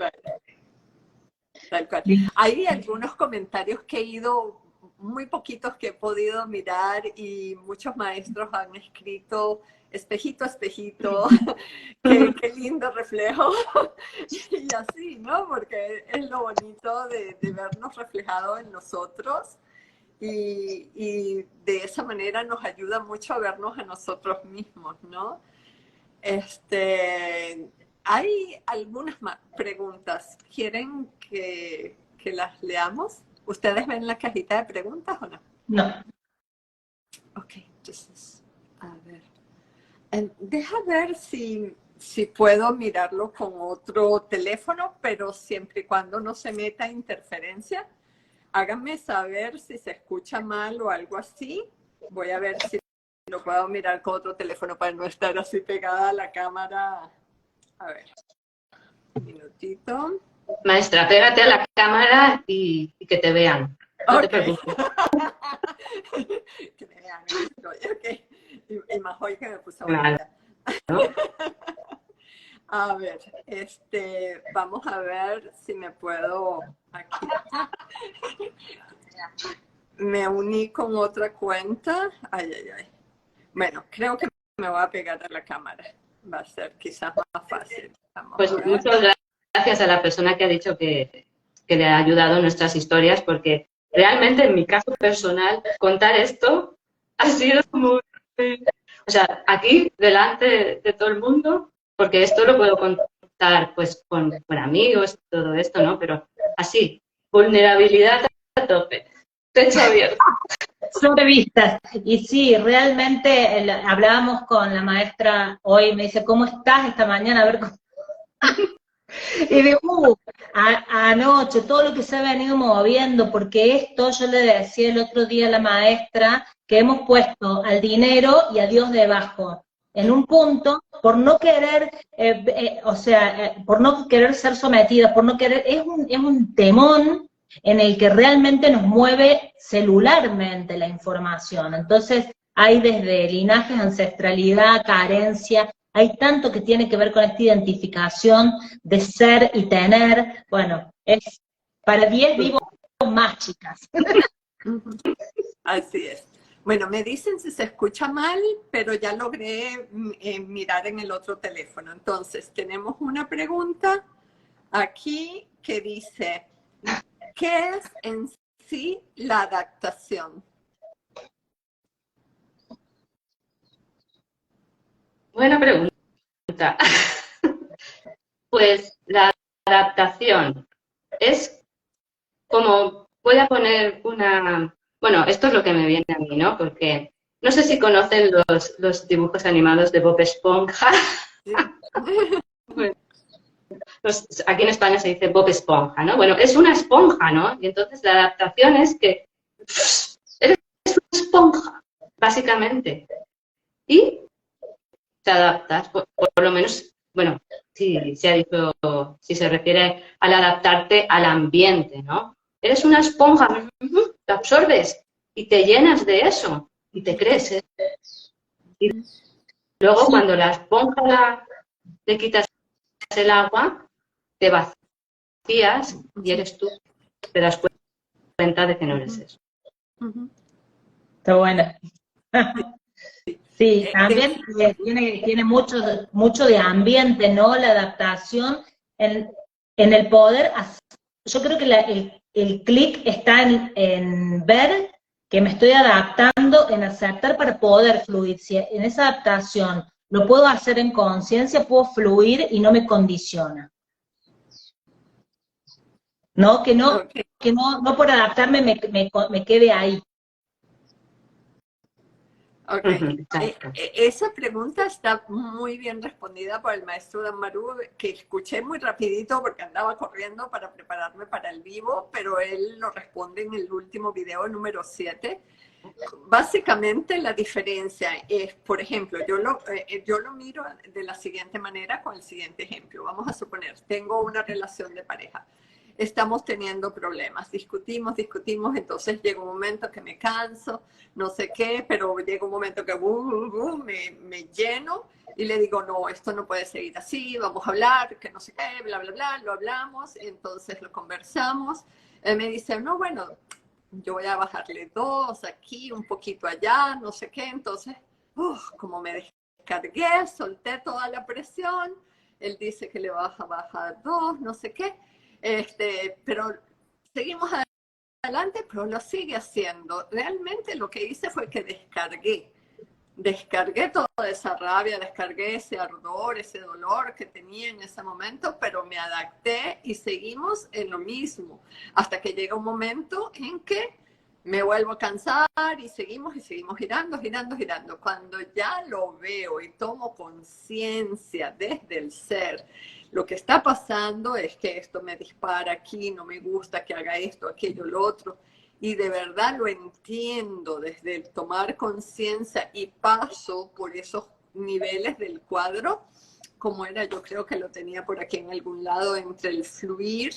Tal cual. Hay algunos comentarios que he ido, muy poquitos que he podido mirar y muchos maestros han escrito, espejito, espejito, qué lindo reflejo. Y así, ¿no? Porque es lo bonito de vernos reflejados en nosotros y de esa manera nos ayuda mucho a vernos a nosotros mismos, ¿no? Hay algunas más preguntas. ¿Quieren que las leamos? ¿Ustedes ven la cajita de preguntas o no? No. Ok, entonces, a ver. Deja ver si puedo mirarlo con otro teléfono, pero siempre y cuando no se meta interferencia. Háganme saber si se escucha mal o algo así. Voy a ver si lo puedo mirar con otro teléfono para no estar así pegada a la cámara. A ver, un minutito. Maestra, pégate a la cámara y que te vean. No te preocupes. Que me vean. Okay. Y más hoy que me puse a Claro, ¿no? A ver, vamos a ver si me puedo aquí. Me uní con otra cuenta. Ay. Bueno, creo que me voy a pegar a la cámara. Va a ser quizás más fácil. Pues muchas gracias a la persona que ha dicho que le ha ayudado en nuestras historias, porque realmente en mi caso personal, contar esto ha sido muy... O sea, aquí, delante de todo el mundo, porque esto lo puedo contar pues con amigos y todo esto, ¿no? Pero así, vulnerabilidad a tope, techo abierto. Sobre vistas. Y sí, realmente hablábamos con la maestra hoy, me dice, ¿cómo estás esta mañana? A ver cómo... Y digo, anoche, todo lo que se ha venido moviendo, porque esto, yo le decía el otro día a la maestra, que hemos puesto al dinero y a Dios debajo, en un punto, por no querer, por no querer ser sometidas, por no querer, es un temón en el que realmente nos mueve celularmente la información. Entonces, hay desde linajes, ancestralidad, carencia, hay tanto que tiene que ver con esta identificación de ser y tener. Bueno, es para 10 vivos más, chicas. Así es. Bueno, me dicen si se escucha mal, pero ya logré mirar en el otro teléfono. Entonces, tenemos una pregunta aquí que dice, ¿qué es en sí la adaptación? Buena pregunta. Pues la adaptación es como, voy a poner una... Bueno, esto es lo que me viene a mí, ¿no? Porque no sé si conocen los dibujos animados de Bob Esponja. Bueno, aquí en España se dice Bob Esponja, ¿no? Bueno, es una esponja, ¿no? Y entonces la adaptación es que eres una esponja, básicamente. Y te adaptas, por lo menos, bueno, sí, se ha dicho, si se refiere al adaptarte al ambiente, ¿no? Eres una esponja, te absorbes y te llenas de eso y te creces. Y luego cuando la esponja le quitas el agua, te vacía vacías y eres tú, te das cuenta de que no eres eso. Está buena. Sí, también tiene mucho de ambiente, ¿no? La adaptación en el poder. Yo creo que el clic está en ver que me estoy adaptando, en aceptar para poder fluir. Si en esa adaptación lo puedo hacer en conciencia, puedo fluir y no me condiciona. ¿No? Que no por adaptarme me quede ahí. Ok, esa pregunta está muy bien respondida por el maestro Damaru, que escuché muy rapidito porque andaba corriendo para prepararme para el vivo, pero él lo responde en el último video número 7. Básicamente la diferencia es, por ejemplo, yo lo miro de la siguiente manera con el siguiente ejemplo. Vamos a suponer, tengo una relación de pareja. Estamos teniendo problemas, discutimos, entonces llega un momento que me canso, no sé qué, pero llega un momento que me lleno y le digo, no, esto no puede seguir así, vamos a hablar, que no sé qué, bla, bla, bla, lo hablamos, entonces lo conversamos. Él me dice, no, bueno, yo voy a bajarle 2 aquí, un poquito allá, no sé qué, entonces, como me descargué, solté toda la presión, él dice que le baja a bajar 2, no sé qué, pero seguimos adelante, pero lo sigue haciendo. Realmente lo que hice fue que descargué toda esa rabia, descargué ese ardor, ese dolor que tenía en ese momento, pero me adapté y seguimos en lo mismo, hasta que llega un momento en que me vuelvo a cansar y seguimos girando. Cuando ya lo veo y tomo conciencia desde el ser, lo que está pasando es que esto me dispara aquí, no me gusta que haga esto, aquello, lo otro. Y de verdad lo entiendo desde el tomar conciencia y paso por esos niveles del cuadro, como era, yo creo que lo tenía por aquí en algún lado, entre el fluir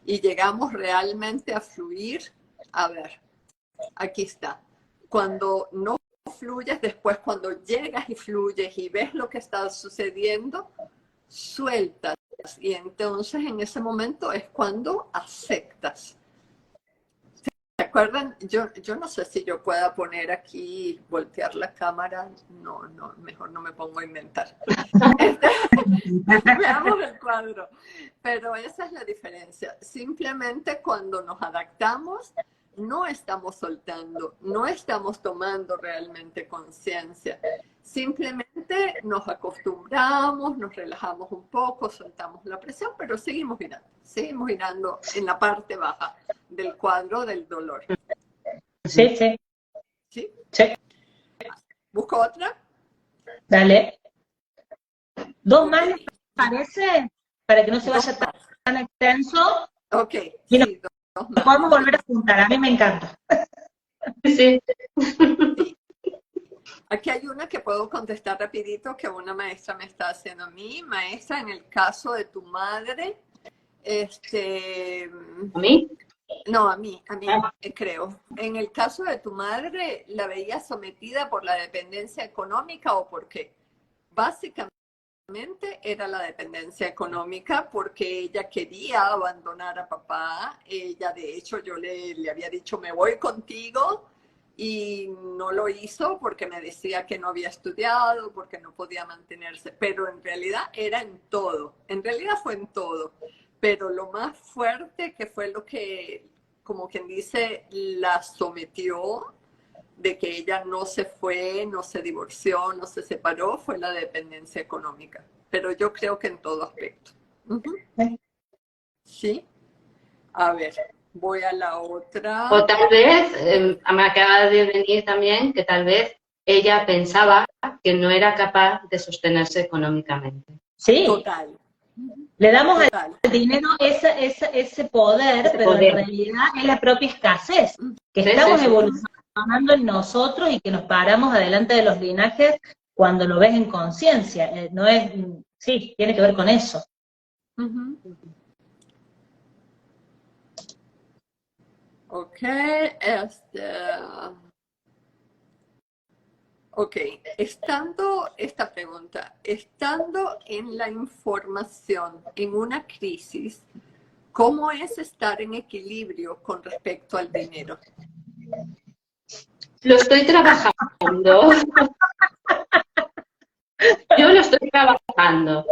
y llegamos realmente a fluir. A ver, aquí está. Cuando no fluyes, después cuando llegas y fluyes y ves lo que está sucediendo, sueltas. Y entonces en ese momento es cuando aceptas. ¿Se acuerdan? Yo no sé si yo pueda poner aquí, voltear la cámara. No, mejor no me pongo a inventar. Veamos el cuadro. Pero esa es la diferencia. Simplemente cuando nos adaptamos, no estamos soltando, no estamos tomando realmente conciencia. Simplemente nos acostumbramos, nos relajamos un poco, soltamos la presión, pero seguimos girando en la parte baja del cuadro del dolor. Sí. ¿Sí? ¿Busco otra? Dale. 2 más, ¿les parece? Para que no se vaya tan extenso. Ok, y sí, 2 más. podemos volver a juntar, a mí me encanta. Sí. Aquí hay una que puedo contestar rapidito, que una maestra me está haciendo a mí. Maestra, en el caso de tu madre, ¿A mí? no, a mí, creo. En el caso de tu madre, ¿la veías sometida por la dependencia económica o por qué? Básicamente era la dependencia económica porque ella quería abandonar a papá. Ella, de hecho, yo le había dicho, me voy contigo, y no lo hizo porque me decía que no había estudiado, porque no podía mantenerse, pero en realidad era en todo, en realidad fue en todo. Pero lo más fuerte, que fue lo que, como quien dice, la sometió, de que ella no se fue, no se divorció, no se separó, fue la dependencia económica. Pero yo creo que en todo aspecto. ¿Sí? A ver, voy a la otra. O tal vez, me acaba de venir también que tal vez ella pensaba que no era capaz de sostenerse económicamente. Sí. Total. Le damos al dinero ese poder, pero en realidad es la propia escasez, que estamos evolucionando en nosotros y que nos paramos adelante de los linajes cuando lo ves en conciencia. No es, sí, tiene que ver con eso. Ok, ok, esta pregunta, estando en la información, en una crisis, ¿Cómo es estar en equilibrio con respecto al dinero? Lo estoy trabajando. Yo lo estoy trabajando.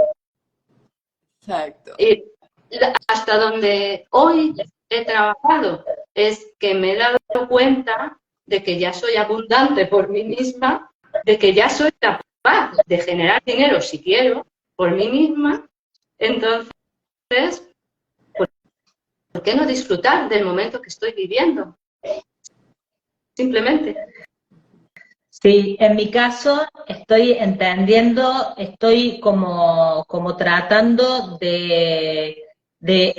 Exacto. Hasta donde hoy he trabajado es que me he dado cuenta de que ya soy abundante por mí misma, de que ya soy capaz de generar dinero si quiero por mí misma. Entonces, ¿por qué no disfrutar del momento que estoy viviendo? Simplemente. Sí, en mi caso estoy entendiendo, estoy como tratando de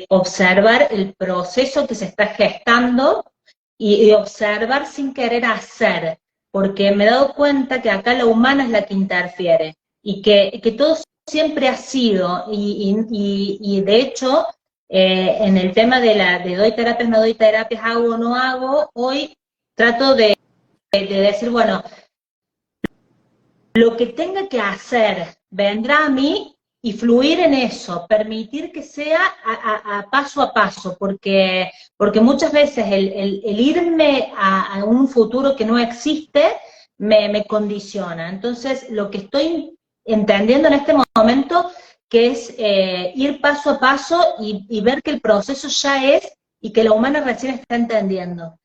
observar el proceso que se está gestando y observar sin querer hacer, porque me he dado cuenta que acá la humana es la que interfiere y que todo siempre ha sido, y de hecho, en el tema de doy terapias, no doy terapias, hago o no hago, hoy trato de decir, bueno, lo que tenga que hacer vendrá a mí y fluir en eso, permitir que sea a paso a paso, porque muchas veces el irme a un futuro que no existe me condiciona. Entonces, lo que estoy entendiendo en este momento que es ir paso a paso y ver que el proceso ya es y que la humana recién está entendiendo.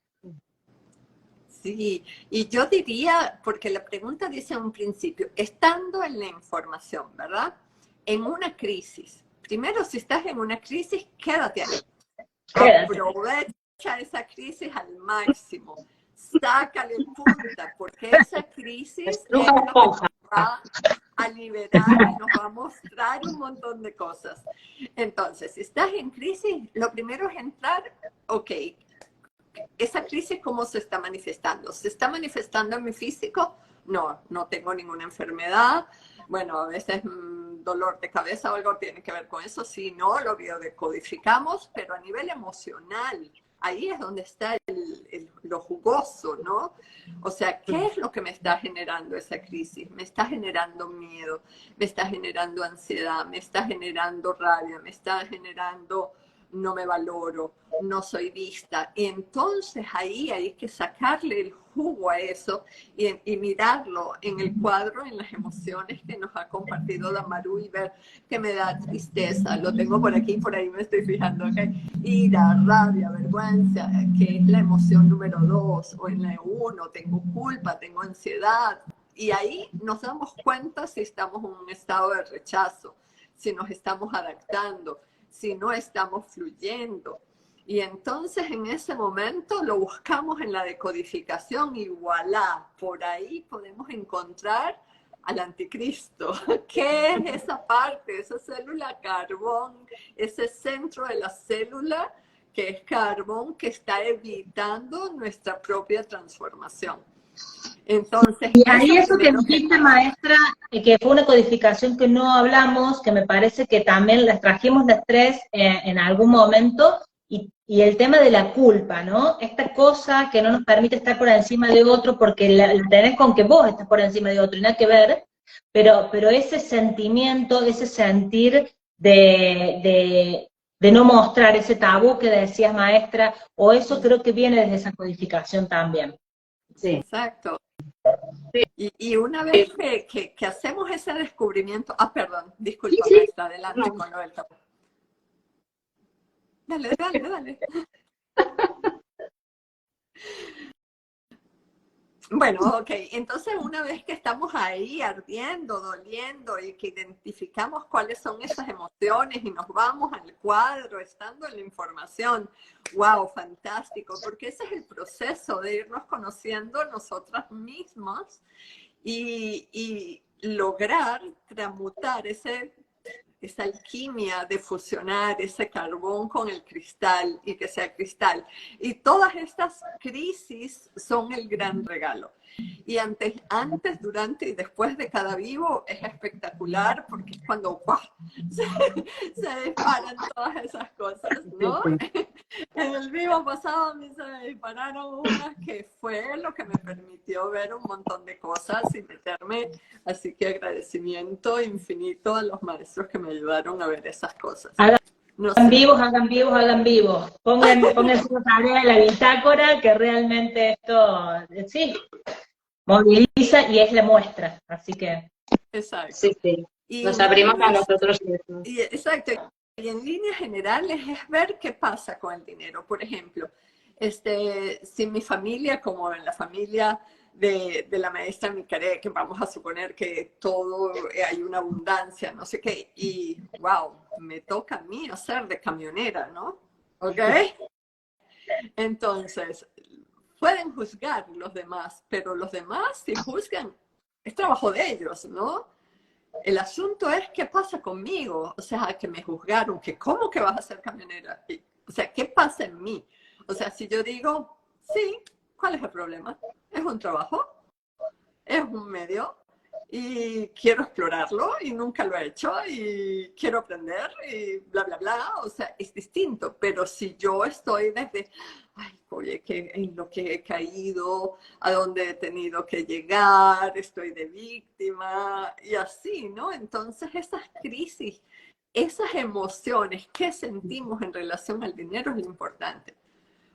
Sí, y yo diría, porque la pregunta dice en un principio, estando en la información, ¿verdad? En una crisis. Primero, si estás en una crisis, quédate ahí. Aprovecha esa crisis al máximo. Sácale punta, porque esa crisis es lo que nos va a liberar y nos va a mostrar un montón de cosas. Entonces, si estás en crisis, lo primero es entrar, ok, ¿esa crisis cómo se está manifestando? ¿Se está manifestando en mi físico? No, no tengo ninguna enfermedad. Bueno, a veces dolor de cabeza o algo tiene que ver con eso. Si no, lo biodecodificamos, pero a nivel emocional, ahí es donde está lo jugoso, ¿no? O sea, ¿qué es lo que me está generando esa crisis? Me está generando miedo, me está generando ansiedad, me está generando rabia, me está generando no me valoro, no soy vista. Entonces ahí hay que sacarle el jugo a eso y mirarlo en el cuadro, en las emociones que nos ha compartido Damaru y ver que me da tristeza. Lo tengo por aquí, por ahí me estoy fijando, ¿ok? Ira, rabia, vergüenza, que es la emoción número 2, o en la 1, tengo culpa, tengo ansiedad. Y ahí nos damos cuenta si estamos en un estado de rechazo, si nos estamos adaptando, si no estamos fluyendo. Y entonces en ese momento lo buscamos en la decodificación y voilà, por ahí podemos encontrar al anticristo. ¿Qué es esa parte, esa célula carbón, ese centro de la célula que es carbón que está evitando nuestra propia transformación? Entonces, y ahí eso que dijiste, maestra, que fue una codificación que no hablamos, que me parece que también las trajimos las tres en algún momento, y el tema de la culpa, ¿no? Esta cosa que no nos permite estar por encima de otro, porque la tenés con que vos estás por encima de otro, y nada que ver, pero ese sentimiento, ese sentir de no mostrar ese tabú que decías, maestra, o eso creo que viene desde esa codificación también. Sí. Exacto. Y una vez que hacemos ese descubrimiento, perdón, disculpa, Sí. maestra, adelante con lo del tabú. Dale. Bueno, ok, entonces una vez que estamos ahí ardiendo, doliendo y que identificamos cuáles son esas emociones y nos vamos al cuadro, estando en la información, wow, fantástico, porque ese es el proceso de irnos conociendo nosotras mismas y lograr transmutar esa alquimia de fusionar ese carbón con el cristal y que sea cristal. Y todas estas crisis son el gran regalo. Y antes, durante y después de cada vivo es espectacular porque es cuando ¡wow! se disparan todas esas cosas, ¿no? En el vivo pasado a mí se me dispararon unas que fue lo que me permitió ver un montón de cosas y meterme, así que agradecimiento infinito a los maestros que me ayudaron a ver esas cosas. No Hagan sé. vivos, hagan vivos, hagan vivos. Pónganse una tarea en la bitácora que realmente esto, sí, moviliza y es la muestra. Así que, Exacto. Sí, sí. Y Nos abrimos a entonces, nosotros mismos. exacto. Y en líneas generales es ver qué pasa con el dinero. Por ejemplo, si mi familia, como en la familia de la maestra Micaret, que vamos a suponer que todo hay una abundancia, no sé qué, y wow, me toca a mí hacer de camionera, ¿no? ¿Ok? Entonces, pueden juzgar los demás, pero los demás, si juzgan, es trabajo de ellos, ¿no? El asunto es qué pasa conmigo, o sea, que me juzgaron, que cómo que vas a ser camionera, o sea, qué pasa en mí. O sea, si yo digo, sí, ¿cuál es el problema? Es un trabajo, es un medio y quiero explorarlo y nunca lo he hecho y quiero aprender y bla, bla, bla. O sea, es distinto, pero si yo estoy desde, ay, oye, que en lo que he caído, a dónde he tenido que llegar, estoy de víctima y así, ¿no? Entonces esas crisis, esas emociones que sentimos en relación al dinero es lo importante.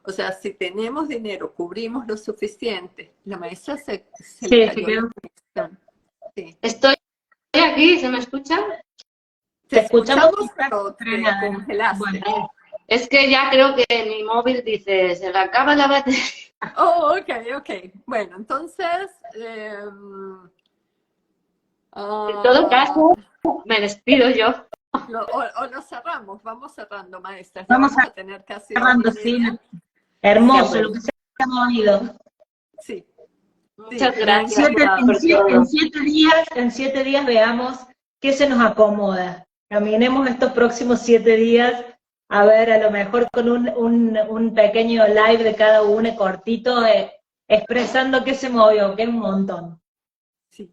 O sea, si tenemos dinero, cubrimos lo suficiente. La maestra se le sí, se cayó la quedó. conexión. Sí. Estoy aquí, ¿se me escucha? Te Te escuchamos escuchamos, quizás pero te frenada. congelaste. Bueno, Es que ya creo que mi móvil dice, se le acaba la batería. Oh, ok, ok. Bueno, entonces, En todo ah, caso, me despido yo. o lo cerramos, vamos cerrando, maestras. Ya vamos vamos a tener casi hora y cerrando, sí. media. De Hermoso, lo acuerdo. que se ha oído. Sí, sí, Muchas gracias por En todo. 7 días, en 7 días veamos qué se nos acomoda. Caminemos estos próximos 7 días, a ver, a lo mejor con un pequeño live de cada uno cortito, expresando qué se movió, que es un montón. sí,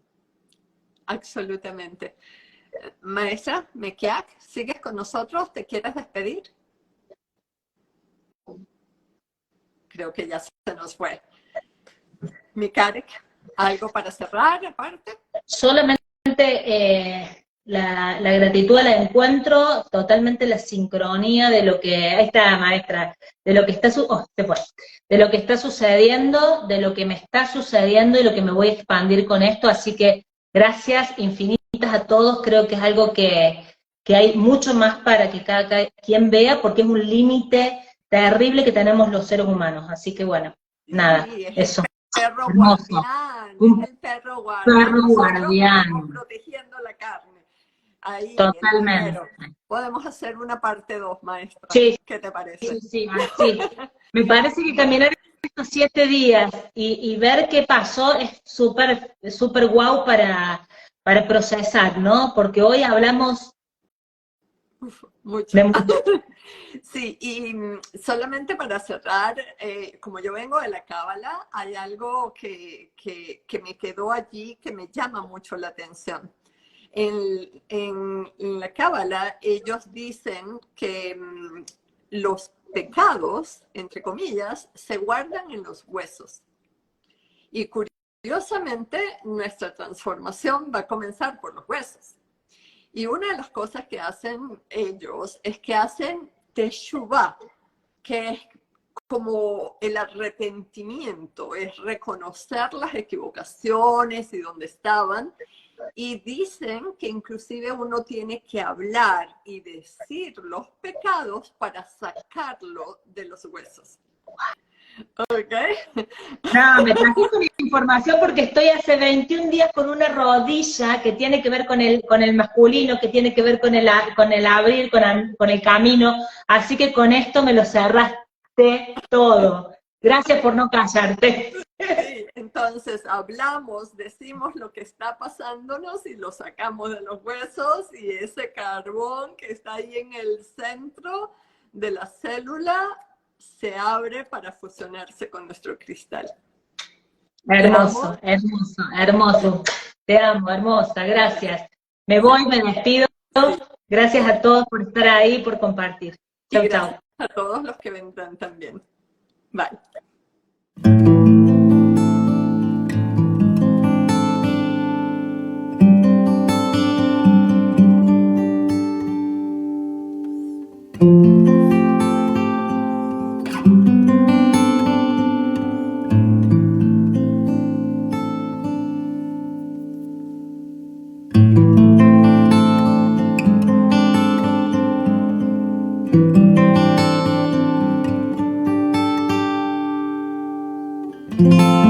absolutamente. Maestra Mekiak, ¿sigues con nosotros? ¿Te quieres despedir? Creo que ya se nos fue. Mikarek, ¿algo para cerrar aparte? Solamente la gratitud al encuentro, totalmente la sincronía de lo que, ahí está maestra, de lo que está, se fue, de lo que está sucediendo, de lo que me está sucediendo y lo que me voy a expandir con esto, así que gracias infinitas a todos, creo que es algo que hay mucho más para que cada quien vea, porque es un límite terrible que tenemos los seres humanos, así que bueno, nada, Sí, es el eso, perro hermoso, guardián, es un el perro guardián. perro Nosotros venimos guardián. protegiendo la carne. Ahí, el Totalmente. dinero. Podemos hacer una parte 2, maestra. Sí, ¿Qué te sí, parece? sí, sí. Me parece que Bueno, caminar estos 7 días y ver qué pasó es súper guau para procesar, ¿no? Porque hoy hablamos mucho. de mucho. Sí, y solamente para cerrar, como yo vengo de la Cábala, hay algo que me quedó allí que me llama mucho la atención. En la Cábala, ellos dicen que los pecados, entre comillas, se guardan en los huesos. Y curiosamente, nuestra transformación va a comenzar por los huesos. Y una de las cosas que hacen ellos es que hacen teshuvah, que es como el arrepentimiento, es reconocer las equivocaciones y dónde estaban. Y dicen que inclusive uno tiene que hablar y decir los pecados para sacarlo de los huesos. ¿Ok? No, me trajiste mi información porque estoy hace 21 días con una rodilla que tiene que ver con el masculino, que tiene que ver con el abrir, con el camino, así que con esto me lo cerraste todo. Gracias por no callarte. Sí, entonces hablamos, decimos lo que está pasándonos y lo sacamos de los huesos y ese carbón que está ahí en el centro de la célula se abre para fusionarse con nuestro cristal. Hermoso, hermoso, hermoso. Te amo, hermosa, gracias. Me voy, me despido. Sí. Gracias a todos por estar ahí, por compartir. Y Chau, chau. gracias a todos los que vendrán también. Bye. Chao.